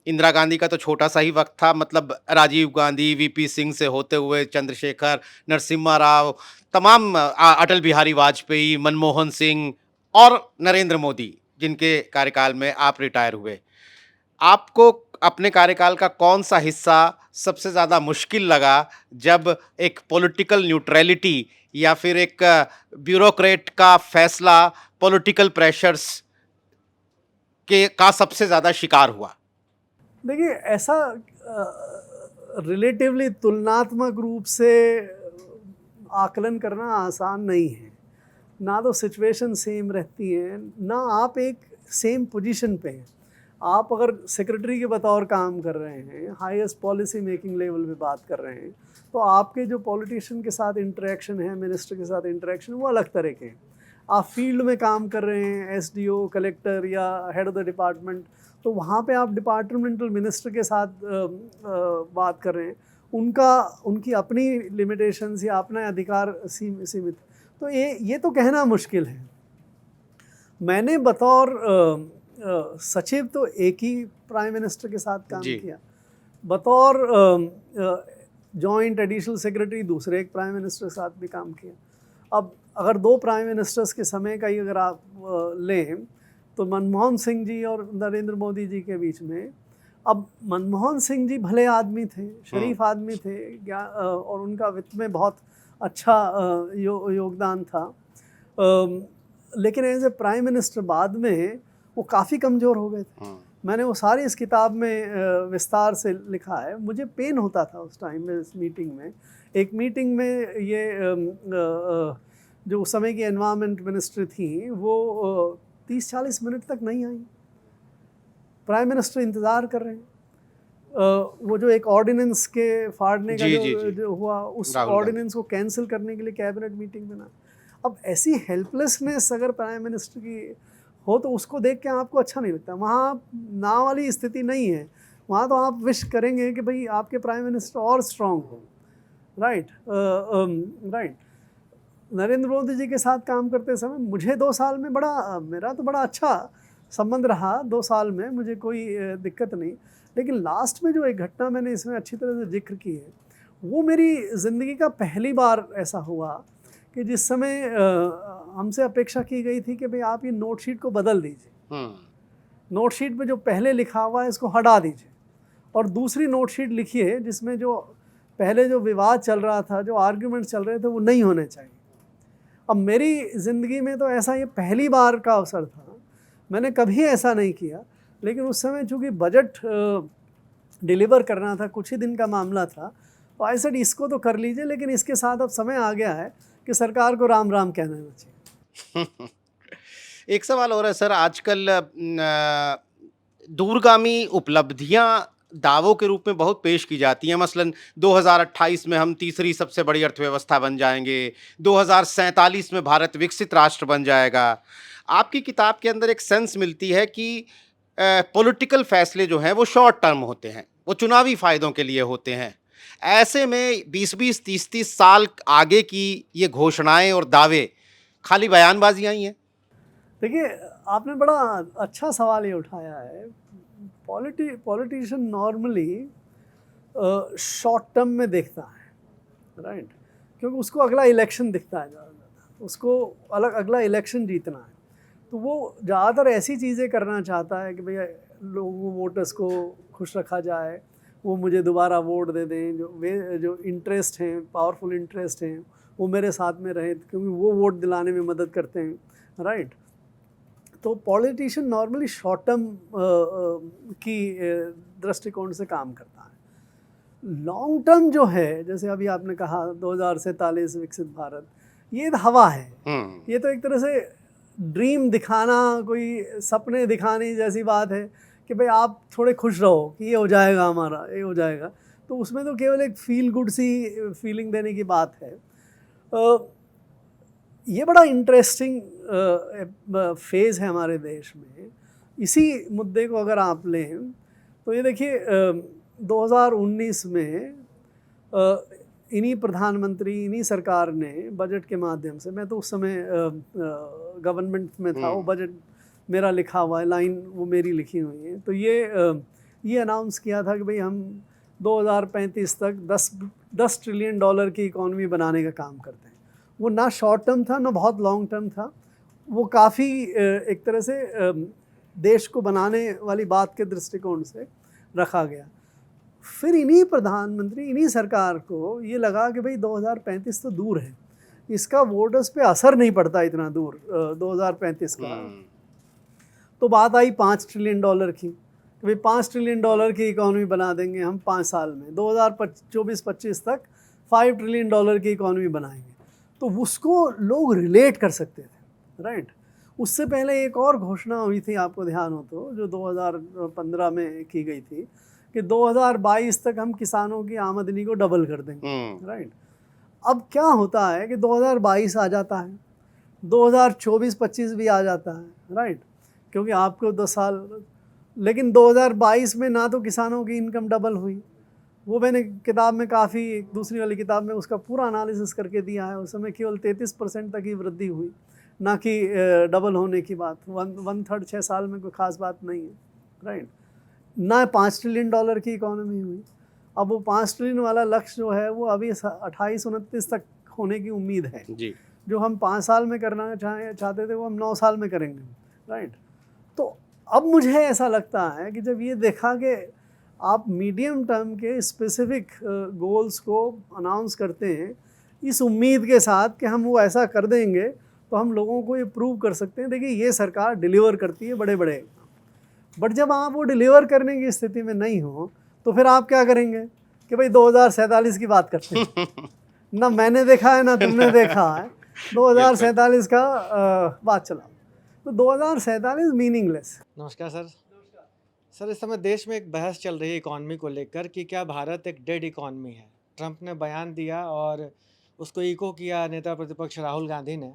इंदिरा गांधी का तो छोटा सा ही वक्त था, मतलब राजीव गांधी, वीपी सिंह से होते हुए चंद्रशेखर, नरसिम्हा राव, तमाम अटल बिहारी वाजपेयी, मनमोहन सिंह और नरेंद्र मोदी, जिनके कार्यकाल में आप रिटायर हुए। आपको अपने कार्यकाल का कौन सा हिस्सा सबसे ज़्यादा मुश्किल लगा, जब एक पॉलिटिकल न्यूट्रलिटी या फिर एक ब्यूरोक्रेट का फैसला पॉलिटिकल प्रेशर्स के का सबसे ज़्यादा शिकार हुआ? देखिए ऐसा रिलेटिवली तुलनात्मक रूप से आकलन करना आसान नहीं है, ना तो सिचुएशन सेम रहती है, ना आप एक सेम पोजीशन पे हैं। आप अगर सेक्रेटरी के बतौर काम कर रहे हैं, हाईएस्ट पॉलिसी मेकिंग लेवल पे बात कर रहे हैं, तो आपके जो पॉलिटिशियन के साथ इंटरेक्शन है, मिनिस्टर के साथ इंटरेक्शन, वो अलग तरह के हैं। आप फील्ड में काम कर रहे हैं, एसडीओ, कलेक्टर या हेड ऑफ द डिपार्टमेंट, तो वहाँ पे आप डिपार्टमेंटल मिनिस्टर के साथ बात कर रहे हैं, उनकी अपनी लिमिटेशंस या अपना अधिकार सीमित। तो ये तो कहना मुश्किल है। मैंने बतौर सचिव तो एक ही प्राइम मिनिस्टर के साथ काम किया, बतौर जॉइंट एडिशनल सेक्रेटरी दूसरे एक प्राइम मिनिस्टर के साथ भी काम किया। अब अगर दो प्राइम मिनिस्टर्स के समय का ही अगर आप लें तो मनमोहन सिंह जी और नरेंद्र मोदी जी के बीच में, अब मनमोहन सिंह जी भले आदमी थे, शरीफ आदमी थे, और उनका वित्त में बहुत अच्छा योगदान था, लेकिन एज ए प्राइम मिनिस्टर बाद में वो काफ़ी कमज़ोर हो गए थे। मैंने वो सारी इस किताब में विस्तार से लिखा है। मुझे पेन होता था उस टाइम में, इस मीटिंग में, एक मीटिंग में ये जो उस समय की एनवायरनमेंट मिनिस्टर थी वो 30-40 मिनट तक नहीं आई। प्राइम मिनिस्टर इंतज़ार कर रहे हैं। वो जो एक ऑर्डिनेंस के फाड़ने का जो हुआ, उस ऑर्डिनेंस को कैंसिल करने के लिए कैबिनेट मीटिंग बना। अब ऐसी हेल्पलेसनेस अगर प्राइम मिनिस्टर की हो तो उसको देख के आपको अच्छा नहीं लगता। वहाँ ना वाली स्थिति नहीं है, वहाँ तो आप विश करेंगे कि भाई आपके प्राइम मिनिस्टर और स्ट्रॉन्ग हो, राइट। राइट। नरेंद्र मोदी जी के साथ काम करते समय मुझे 2 साल में मेरा तो बड़ा अच्छा संबंध रहा। 2 साल में मुझे कोई दिक्कत नहीं, लेकिन लास्ट में जो एक घटना मैंने इसमें अच्छी तरह से जिक्र की है, वो मेरी ज़िंदगी का पहली बार ऐसा हुआ कि जिस समय हमसे अपेक्षा की गई थी कि भाई आप ये नोट शीट को बदल दीजिए, नोट शीट में जो पहले लिखा हुआ है इसको हटा दीजिए और दूसरी नोट शीट लिखिए जिसमें जो पहले जो विवाद चल रहा था, जो आर्ग्यूमेंट चल रहे थे, वो नहीं होने चाहिए। अब मेरी ज़िंदगी में तो ऐसा ये पहली बार का अवसर था, मैंने कभी ऐसा नहीं किया, लेकिन उस समय चूँकि बजट डिलीवर करना था, कुछ ही दिन का मामला था, तो आई सेड इसको तो कर लीजिए, लेकिन इसके साथ अब समय आ गया है कि सरकार को राम राम कहना चाहिए। एक सवाल और है सर, आजकल दूरगामी उपलब्धियां दावों के रूप में बहुत पेश की जाती हैं। मसलन 2028 में हम तीसरी सबसे बड़ी अर्थव्यवस्था बन जाएंगे, 2047 में भारत विकसित राष्ट्र बन जाएगा। आपकी किताब के अंदर एक सेंस मिलती है कि पॉलिटिकल फैसले जो हैं वो शॉर्ट टर्म होते हैं, वो चुनावी फ़ायदों के लिए होते हैं। ऐसे में 20-20, 30-30 साल आगे की ये घोषणाएं और दावे खाली बयानबाजियां ही हैं। देखिए, आपने बड़ा अच्छा सवाल ये उठाया है। पॉलिटिशियन नॉर्मली शॉर्ट टर्म में देखता है, राइट, क्योंकि उसको अगला इलेक्शन दिखता है ज़्यादा, उसको अगला इलेक्शन जीतना है, तो वो ज़्यादातर ऐसी चीज़ें करना चाहता है कि भैया लोगों वोटर्स को खुश रखा जाए, वो मुझे दोबारा वोट दे दें, जो इंटरेस्ट हैं, पावरफुल इंटरेस्ट हैं, वो मेरे साथ में रहे, क्योंकि वो वोट दिलाने में मदद करते हैं, राइट। तो पॉलिटिशियन नॉर्मली शॉर्ट टर्म की दृष्टिकोण से काम करता है। लॉन्ग टर्म जो है, जैसे अभी आपने कहा 2047 विकसित भारत, ये हवा है, ये तो एक तरह से ड्रीम दिखाना, कोई सपने दिखाने जैसी बात है कि भाई आप थोड़े खुश रहो कि ये हो जाएगा हमारा, ये हो जाएगा, तो उसमें तो केवल एक फील गुड सी फीलिंग देने की बात है। ये बड़ा इंटरेस्टिंग फेज़ है हमारे देश में। इसी मुद्दे को अगर आप लें तो ये देखिए 2019 में इन्हीं प्रधानमंत्री, इन्हीं सरकार ने बजट के माध्यम से, मैं तो उस समय गवर्नमेंट में था, वो बजट मेरा लिखा हुआ है, लाइन वो मेरी लिखी हुई है, तो ये अनाउंस किया था कि भाई हम 2035 तक 10 ट्रिलियन डॉलर की इकॉनमी बनाने का काम करते हैं। वो ना शॉर्ट टर्म था, ना बहुत लॉन्ग टर्म था, वो काफ़ी एक तरह से देश को बनाने वाली बात के दृष्टिकोण से रखा गया। फिर इन्हीं प्रधानमंत्री, इन्हीं सरकार को ये लगा कि भाई 2035 तो दूर है, इसका वोटर्स पे असर नहीं पड़ता इतना दूर 2035 का, तो बात आई 5 ट्रिलियन डॉलर की, कि भाई 5 ट्रिलियन डॉलर की इकॉनमी बना देंगे हम 5 साल में, 2024-25 तक 5 ट्रिलियन डॉलर की इकॉनमी बनाएंगे, तो उसको लोग रिलेट कर सकते थे, राइट। उससे पहले एक और घोषणा हुई थी, आपको ध्यान हो तो, जो 2015 में की गई थी कि 2022 तक हम किसानों की आमदनी को डबल कर देंगे, राइट। अब क्या होता है कि 2022 आ जाता है, 2024-25 भी आ जाता है, राइट, क्योंकि आपको 10 साल, लेकिन 2022 में ना तो किसानों की इनकम डबल हुई, वो मैंने किताब में काफ़ी, दूसरी वाली किताब में उसका पूरा एनालिसिस करके दिया है, उस समय केवल 33% तक ही वृद्धि हुई, ना कि डबल होने की बात, 1/3 6 साल में कोई ख़ास बात नहीं है, राइट। ना 5 ट्रिलियन डॉलर की इकॉनमी हुई। अब वो 5 ट्रिलियन वाला लक्ष्य जो है वो अभी 28-29 तक होने की उम्मीद है जी। जो हम 5 साल में करना चाहते थे वो हम 9 साल में करेंगे, राइट। तो अब मुझे ऐसा लगता है कि जब ये देखा कि आप मीडियम टर्म के स्पेसिफिक गोल्स को अनाउंस करते हैं इस उम्मीद के साथ कि हम वो ऐसा कर देंगे, तो हम लोगों को ये प्रूव कर सकते हैं, देखिए ये सरकार डिलीवर करती है बड़े बड़े, बट जब आप वो डिलीवर करने की स्थिति में नहीं हो तो फिर आप क्या करेंगे कि भाई 2047 की बात करते हैं। ना मैंने देखा है ना तुमने देखा है, 2047 का बात चला, तो 2047 मीनिंगलेस। नमस्कार सर, इस समय देश में एक बहस चल रही है इकॉनमी को लेकर कि क्या भारत एक डेड इकॉनमी है। ट्रंप ने बयान दिया और उसको इको किया नेता प्रतिपक्ष राहुल गांधी ने,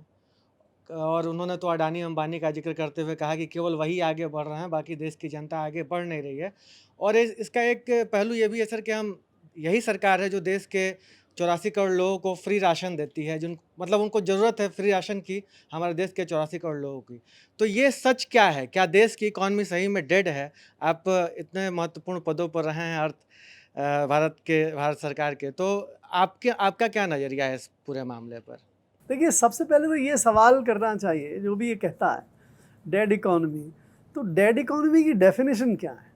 और उन्होंने तो अडानी अंबानी का जिक्र करते हुए कहा कि केवल वही आगे बढ़ रहे हैं, बाकी देश की जनता आगे बढ़ नहीं रही है। और इसका एक पहलू ये भी है सर कि हम यही सरकार है जो देश के 84 करोड़ लोगों को फ्री राशन देती है, जिन मतलब उनको ज़रूरत है फ्री राशन की, हमारे देश के 84 करोड़ लोगों की। तो ये सच क्या है? क्या देश की इकॉनमी सही में डेड है? आप इतने महत्वपूर्ण पदों पर रहे हैं भारत सरकार के, तो आपका क्या नज़रिया है इस पूरे मामले पर? देखिए, सबसे पहले तो ये सवाल करना चाहिए जो भी ये कहता है डेड इकोनॉमी, तो डेड इकोनॉमी की डेफिनेशन क्या है?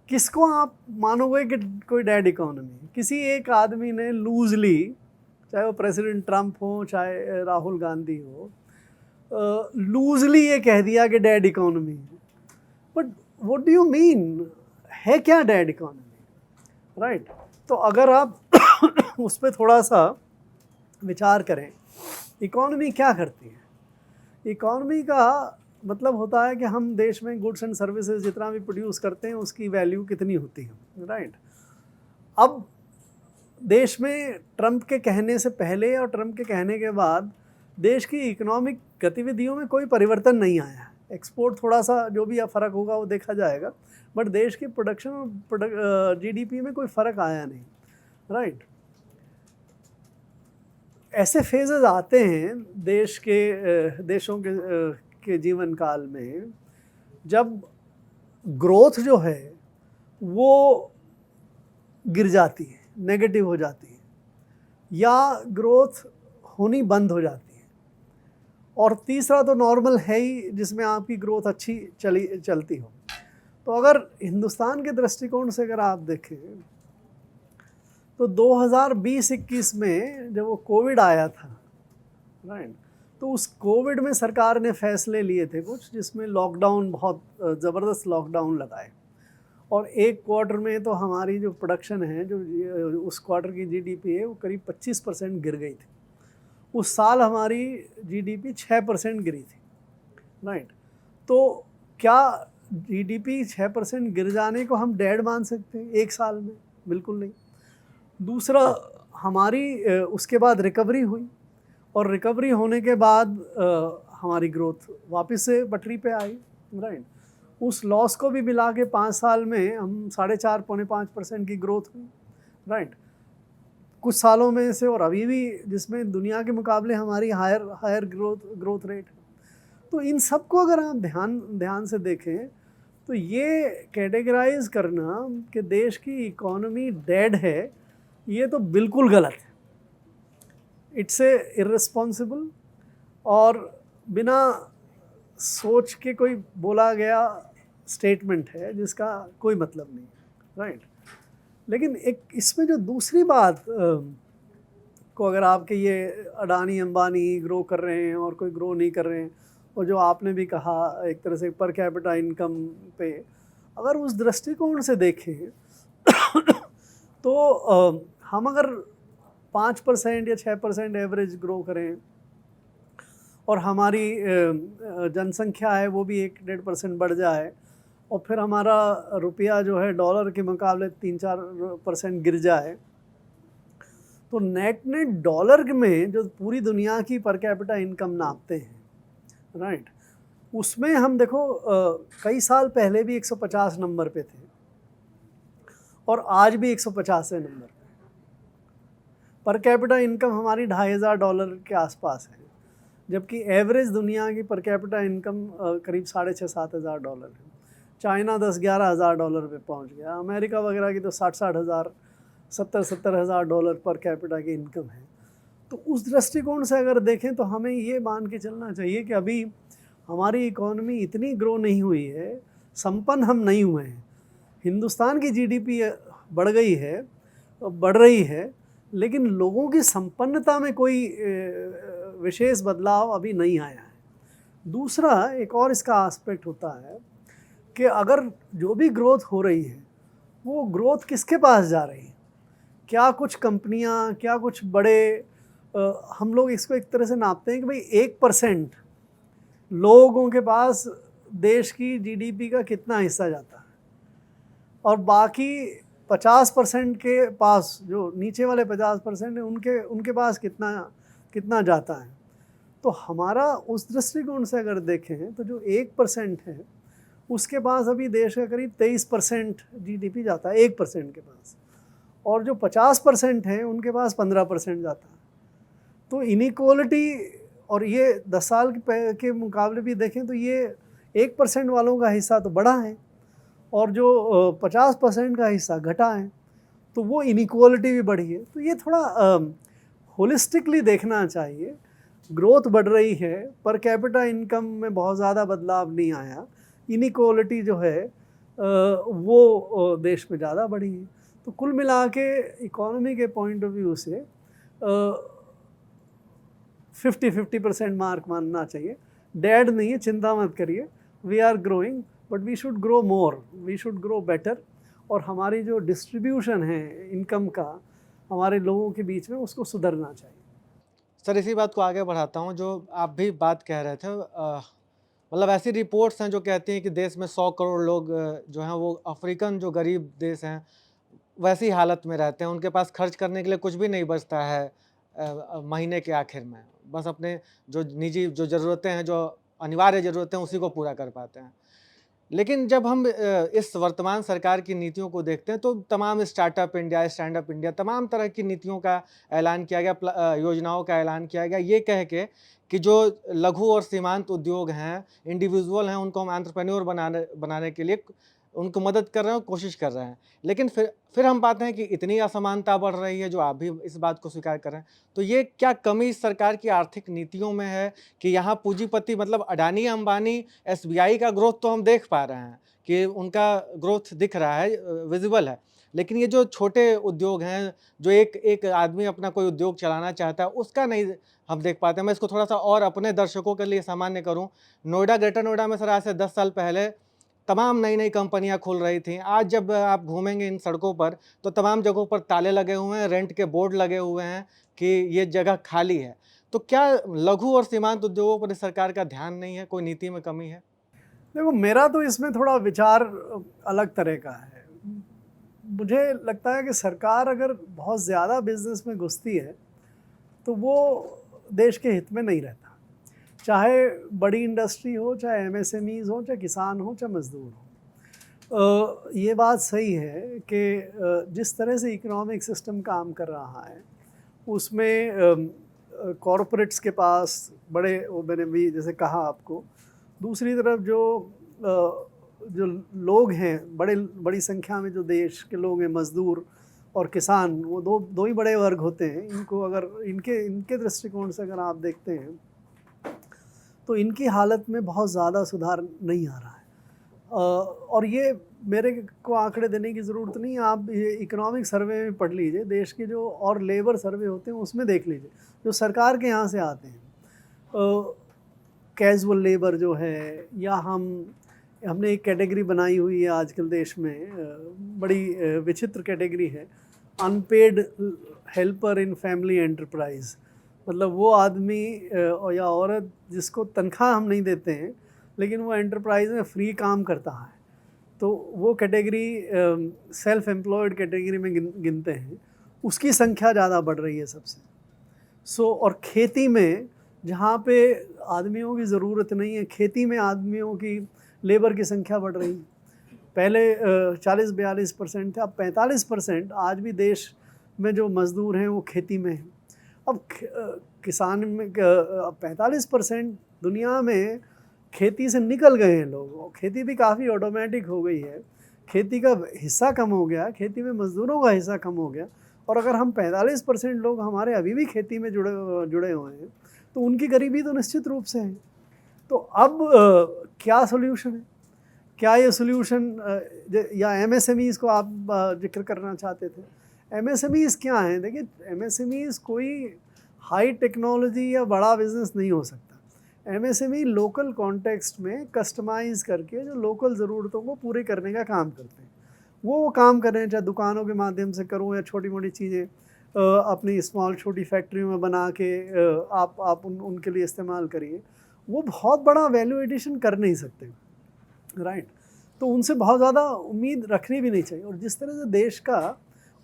किसको आप मानोगे कि कोई डेड इकोनॉमी? किसी एक आदमी ने लूजली, चाहे वो प्रेसिडेंट ट्रंप हो चाहे राहुल गांधी हो, लूजली ये कह दिया कि डेड इकोनॉमी है। But what do you mean? है क्या डेड इकोनॉमी, राइट? तो अगर आप उस पर थोड़ा सा विचार करें, इकोनॉमी क्या करती है? इकोनॉमी का मतलब होता है कि हम देश में गुड्स एंड सर्विसेज जितना भी प्रोड्यूस करते हैं उसकी वैल्यू कितनी होती है, राइट? अब देश में ट्रंप के कहने से पहले और ट्रंप के कहने के बाद देश की इकोनॉमिक गतिविधियों में कोई परिवर्तन नहीं आया है। एक्सपोर्ट थोड़ा सा जो भी फ़र्क होगा वो देखा जाएगा, बट देश की प्रोडक्शन और जीडीपी में कोई फ़र्क आया नहीं, राइट? ऐसे फेजेस आते हैं देशों के जीवन काल में जब ग्रोथ जो है वो गिर जाती है, नेगेटिव हो जाती है, या ग्रोथ होनी बंद हो जाती है। और तीसरा तो नॉर्मल है ही जिसमें आपकी ग्रोथ अच्छी चलती हो। तो अगर हिंदुस्तान के दृष्टिकोण से अगर आप देखें तो 2020-21 में जब वो कोविड आया था, राइट, तो उस कोविड में सरकार ने फैसले लिए थे कुछ, जिसमें लॉकडाउन, बहुत ज़बरदस्त लॉकडाउन लगाए, और एक क्वार्टर में तो हमारी जो प्रोडक्शन है, जो उस क्वार्टर की जीडीपी है, वो करीब 25% गिर गई थी। उस साल हमारी जीडीपी 6% गिरी थी, राइट? तो क्या जीडीपी 6% गिर जाने को हम डेड मान सकते हैं एक साल में? बिल्कुल नहीं। दूसरा, हमारी उसके बाद रिकवरी हुई, और रिकवरी होने के बाद हमारी ग्रोथ वापस से पटरी पे आई, राइट? उस लॉस को भी मिला के 5 साल में हम 4.5-5% की ग्रोथ हुई, राइट? कुछ सालों में से, और अभी भी जिसमें दुनिया के मुकाबले हमारी हायर ग्रोथ रेट है। तो इन सब को अगर आप ध्यान से देखें तो ये कैटेगराइज करना कि देश की इकोनॉमी डेड है, ये तो बिल्कुल गलत है। इट्स ए इर्रेस्पॉन्सिबल और बिना सोच के कोई बोला गया स्टेटमेंट है जिसका कोई मतलब नहीं, राइट? लेकिन एक इसमें जो दूसरी बात को, अगर आपके ये अडानी अंबानी ग्रो कर रहे हैं और कोई ग्रो नहीं कर रहे हैं, और जो आपने भी कहा एक तरह से पर कैपिटा इनकम पे, अगर उस दृष्टिकोण से देखें तो हम अगर 5% या 6% एवरेज ग्रो करें और हमारी जनसंख्या है वो भी 1-1.5% बढ़ जाए, और फिर हमारा रुपया जो है डॉलर के मुकाबले 3-4% गिर जाए, तो नेट डॉलर में जो पूरी दुनिया की पर कैपिटा इनकम नापते हैं, राइट, उसमें हम देखो कई साल पहले भी 150 नंबर पे थे और आज भी 150 नंबर पे। पर कैपिटा इनकम हमारी $2,500 के आसपास है, जबकि एवरेज दुनिया की पर कैपिटा इनकम करीब $6,500-7 हज़ार है। चाइना $10-11 हज़ार पे पहुंच गया, अमेरिका वगैरह की तो 60-60 हज़ार, 70-70 हज़ार डॉलर पर कैपिटा की इनकम है। तो उस दृष्टिकोण से अगर देखें तो हमें ये मान के चलना चाहिए कि अभी हमारी इकोनॉमी इतनी ग्रो नहीं हुई है, संपन्न हम नहीं हुए हैं। हिंदुस्तान की जीडीपी बढ़ गई है, बढ़ रही है, लेकिन लोगों की संपन्नता में कोई विशेष बदलाव अभी नहीं आया है। दूसरा, एक और इसका एस्पेक्ट होता है कि अगर जो भी ग्रोथ हो रही है वो ग्रोथ किसके पास जा रही है? क्या कुछ कंपनियां, क्या कुछ बड़े हम लोग इसको एक तरह से नापते हैं कि भाई 1% लोगों के पास देश की जीडीपी का कितना हिस्सा जाता है, और बाकी 50% के पास, जो नीचे वाले 50% है, उनके पास कितना जाता है। तो हमारा उस दृष्टिकोण से अगर देखें तो जो 1% है उसके पास अभी देश का करीब 23% जीडीपी जाता है 1% के पास, और जो 50% है उनके पास 15% जाता है। तो इनइक्वालिटी, और ये 10 साल के मुकाबले भी देखें तो ये 1% वालों का हिस्सा तो बढ़ा है और जो 50% का हिस्सा घटा है, तो वो इनइक्वालिटी भी बढ़ी है। तो ये थोड़ा होलिस्टिकली देखना चाहिए। ग्रोथ बढ़ रही है, पर कैपिटा इनकम में बहुत ज़्यादा बदलाव नहीं आया, इनइक्वालिटी जो है वो देश में ज़्यादा बढ़ी है। तो कुल मिला के इकोनॉमी के पॉइंट ऑफ व्यू से 50-50% मार्क मानना चाहिए। डेड नहीं है, चिंता मत करिए, we are growing, but we should grow more, we should grow better. और हमारी जो डिस्ट्रीब्यूशन है इनकम का हमारे लोगों के बीच में, उसको सुधरना चाहिए। सर इसी बात को आगे बढ़ाता हूँ, जो आप भी बात कह रहे थे, मतलब ऐसी रिपोर्ट्स हैं जो कहती हैं कि देश में 100 करोड़ लोग जो हैं वो अफ्रीकन जो गरीब देश हैं वैसी हालत में रहते हैं, उनके पास खर्च करने के लिए कुछ भी नहीं बचता है महीने के आखिर में, बस अपने जो निजी जो ज़रूरतें हैं, जो अनिवार्य ज़रूरतें हैं, उसी को पूरा कर पाते हैं। लेकिन जब हम इस वर्तमान सरकार की नीतियों को देखते हैं तो तमाम startup India, stand up India, तमाम तरह की नीतियों का ऐलान किया गया, योजनाओं का ऐलान किया गया, ये कह के कि जो लघु और सीमांत उद्योग हैं, इंडिविजुअल हैं, उनको हम एंटरप्रेन्योर बनाने के लिए उनको मदद कर रहे हैं, कोशिश कर रहे हैं। लेकिन फिर हम पाते हैं कि इतनी असमानता बढ़ रही है, जो आप भी इस बात को स्वीकार कर रहे हैं। तो ये क्या कमी इस सरकार की आर्थिक नीतियों में है कि यहाँ पूंजीपति, मतलब अडानी अंबानी, एसबीआई का ग्रोथ तो हम देख पा रहे हैं कि उनका ग्रोथ दिख रहा है, विजिबल है, लेकिन ये जो छोटे उद्योग हैं, जो एक आदमी अपना कोई उद्योग चलाना चाहता है, उसका नहीं हम देख पाते हैं। मैं इसको थोड़ा सा और अपने दर्शकों के लिए सामान्य करूँ, नोएडा, ग्रेटर नोएडा में सर आज से 10 साल पहले तमाम नई कंपनियां खुल रही थी। आज जब आप घूमेंगे इन सड़कों पर तो तमाम जगहों पर ताले लगे हुए हैं, रेंट के बोर्ड लगे हुए हैं कि ये जगह खाली है। तो क्या लघु और सीमांत उद्योगों पर इस सरकार का ध्यान नहीं है, कोई नीति में कमी है? देखो, मेरा तो इसमें थोड़ा विचार अलग तरह का है। मुझे लगता है कि सरकार अगर बहुत ज़्यादा बिजनेस में घुसती है तो वो देश के हित में नहीं रहता। चाहे बड़ी इंडस्ट्री हो, चाहे एमएसएमईज हो, चाहे किसान हो, चाहे मजदूर हो। ये बात सही है कि जिस तरह से इकोनॉमिक सिस्टम काम कर रहा है उसमें कॉरपोरेट्स के पास बड़े, वो मैंने भी जैसे कहा आपको, दूसरी तरफ जो लोग हैं, बड़ी संख्या में जो देश के लोग हैं, मज़दूर और किसान, वो दो ही बड़े वर्ग होते हैं। इनको अगर इनके दृष्टिकोण से अगर आप देखते हैं तो इनकी हालत में बहुत ज़्यादा सुधार नहीं आ रहा है। और ये मेरे को आंकड़े देने की ज़रूरत नहीं, आप ये इकोनॉमिक सर्वे में पढ़ लीजिए, देश के जो और लेबर सर्वे होते हैं उसमें देख लीजिए, जो सरकार के यहाँ से आते हैं। कैजुअल लेबर जो है, या हमने एक कैटेगरी बनाई हुई है आजकल देश में, बड़ी विचित्र कैटेगरी है, unpaid helper in family enterprise. मतलब वो आदमी या औरत जिसको तनख्वाह हम नहीं देते हैं लेकिन वो एंटरप्राइज में फ्री काम करता है, तो वो कैटेगरी सेल्फ एम्प्लॉयड कैटेगरी में गिनते हैं, उसकी संख्या ज़्यादा बढ़ रही है सबसे। और खेती में, जहाँ पे आदमियों की ज़रूरत नहीं है, खेती में आदमियों की, लेबर की संख्या बढ़ रही है। पहले 40-42% थे, अब 45% आज भी देश में जो मज़दूर हैं वो खेती में हैं। अब किसान में 45% दुनिया में खेती से निकल गए हैं लोग, खेती भी काफ़ी ऑटोमेटिक हो गई है, खेती का हिस्सा कम हो गया, खेती में मज़दूरों का हिस्सा कम हो गया। और अगर हम 45% लोग हमारे अभी भी खेती में जुड़े हुए हैं तो उनकी गरीबी तो निश्चित रूप से है। तो अब क्या सोल्यूशन है? क्या ये सोल्यूशन, या एमएसएमईज़ को आप जिक्र करना चाहते थे, एमएसएमईज़ क्या हैं? देखिए, एमएसएमईज़ कोई हाई टेक्नोलॉजी या बड़ा बिजनेस नहीं हो सकता। एमएसएमई लोकल कॉन्टेक्स्ट में कस्टमाइज़ करके जो लोकल ज़रूरतों को पूरे करने का काम करते हैं, वो काम कर रहे हैं, चाहे दुकानों के माध्यम से करूँ या छोटी मोटी चीज़ें अपनी छोटी फैक्ट्रियों में बना के आप उनके लिए इस्तेमाल करिए। वो बहुत बड़ा वैल्यू एडिशन कर नहीं सकते, राइट? तो उनसे बहुत ज़्यादा उम्मीद रखनी भी नहीं चाहिए। और जिस तरह से देश का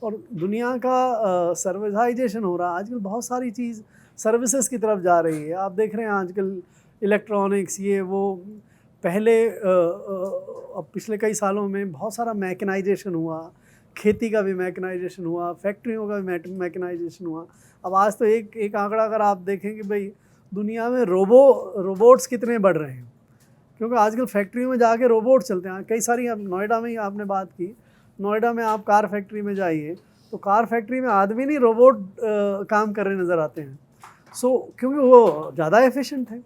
और दुनिया का सर्विसाइजेशन हो रहा है आजकल, बहुत सारी चीज़ सर्विसेज की तरफ जा रही है। आप देख रहे हैं आजकल इलेक्ट्रॉनिक्स, ये वो, पहले अब पिछले कई सालों में बहुत सारा मैकेनाइजेशन हुआ, खेती का भी मैकेनाइजेशन हुआ, फैक्ट्रियों का भी मैकेनाइजेशन हुआ। अब आज तो एक आंकड़ा अगर आप देखें कि भाई दुनिया में रोबोट्स कितने बढ़ रहे हैं, क्योंकि आजकल फैक्ट्रियों में जाके रोबोट चलते हैं। कई सारी, अब नोएडा में ही आपने बात की, नोएडा में आप कार फैक्ट्री में जाइए, तो कार फैक्ट्री में आदमी नहीं रोबोट काम कर रहे नज़र आते हैं। क्योंकि वो ज़्यादा एफिशिएंट है,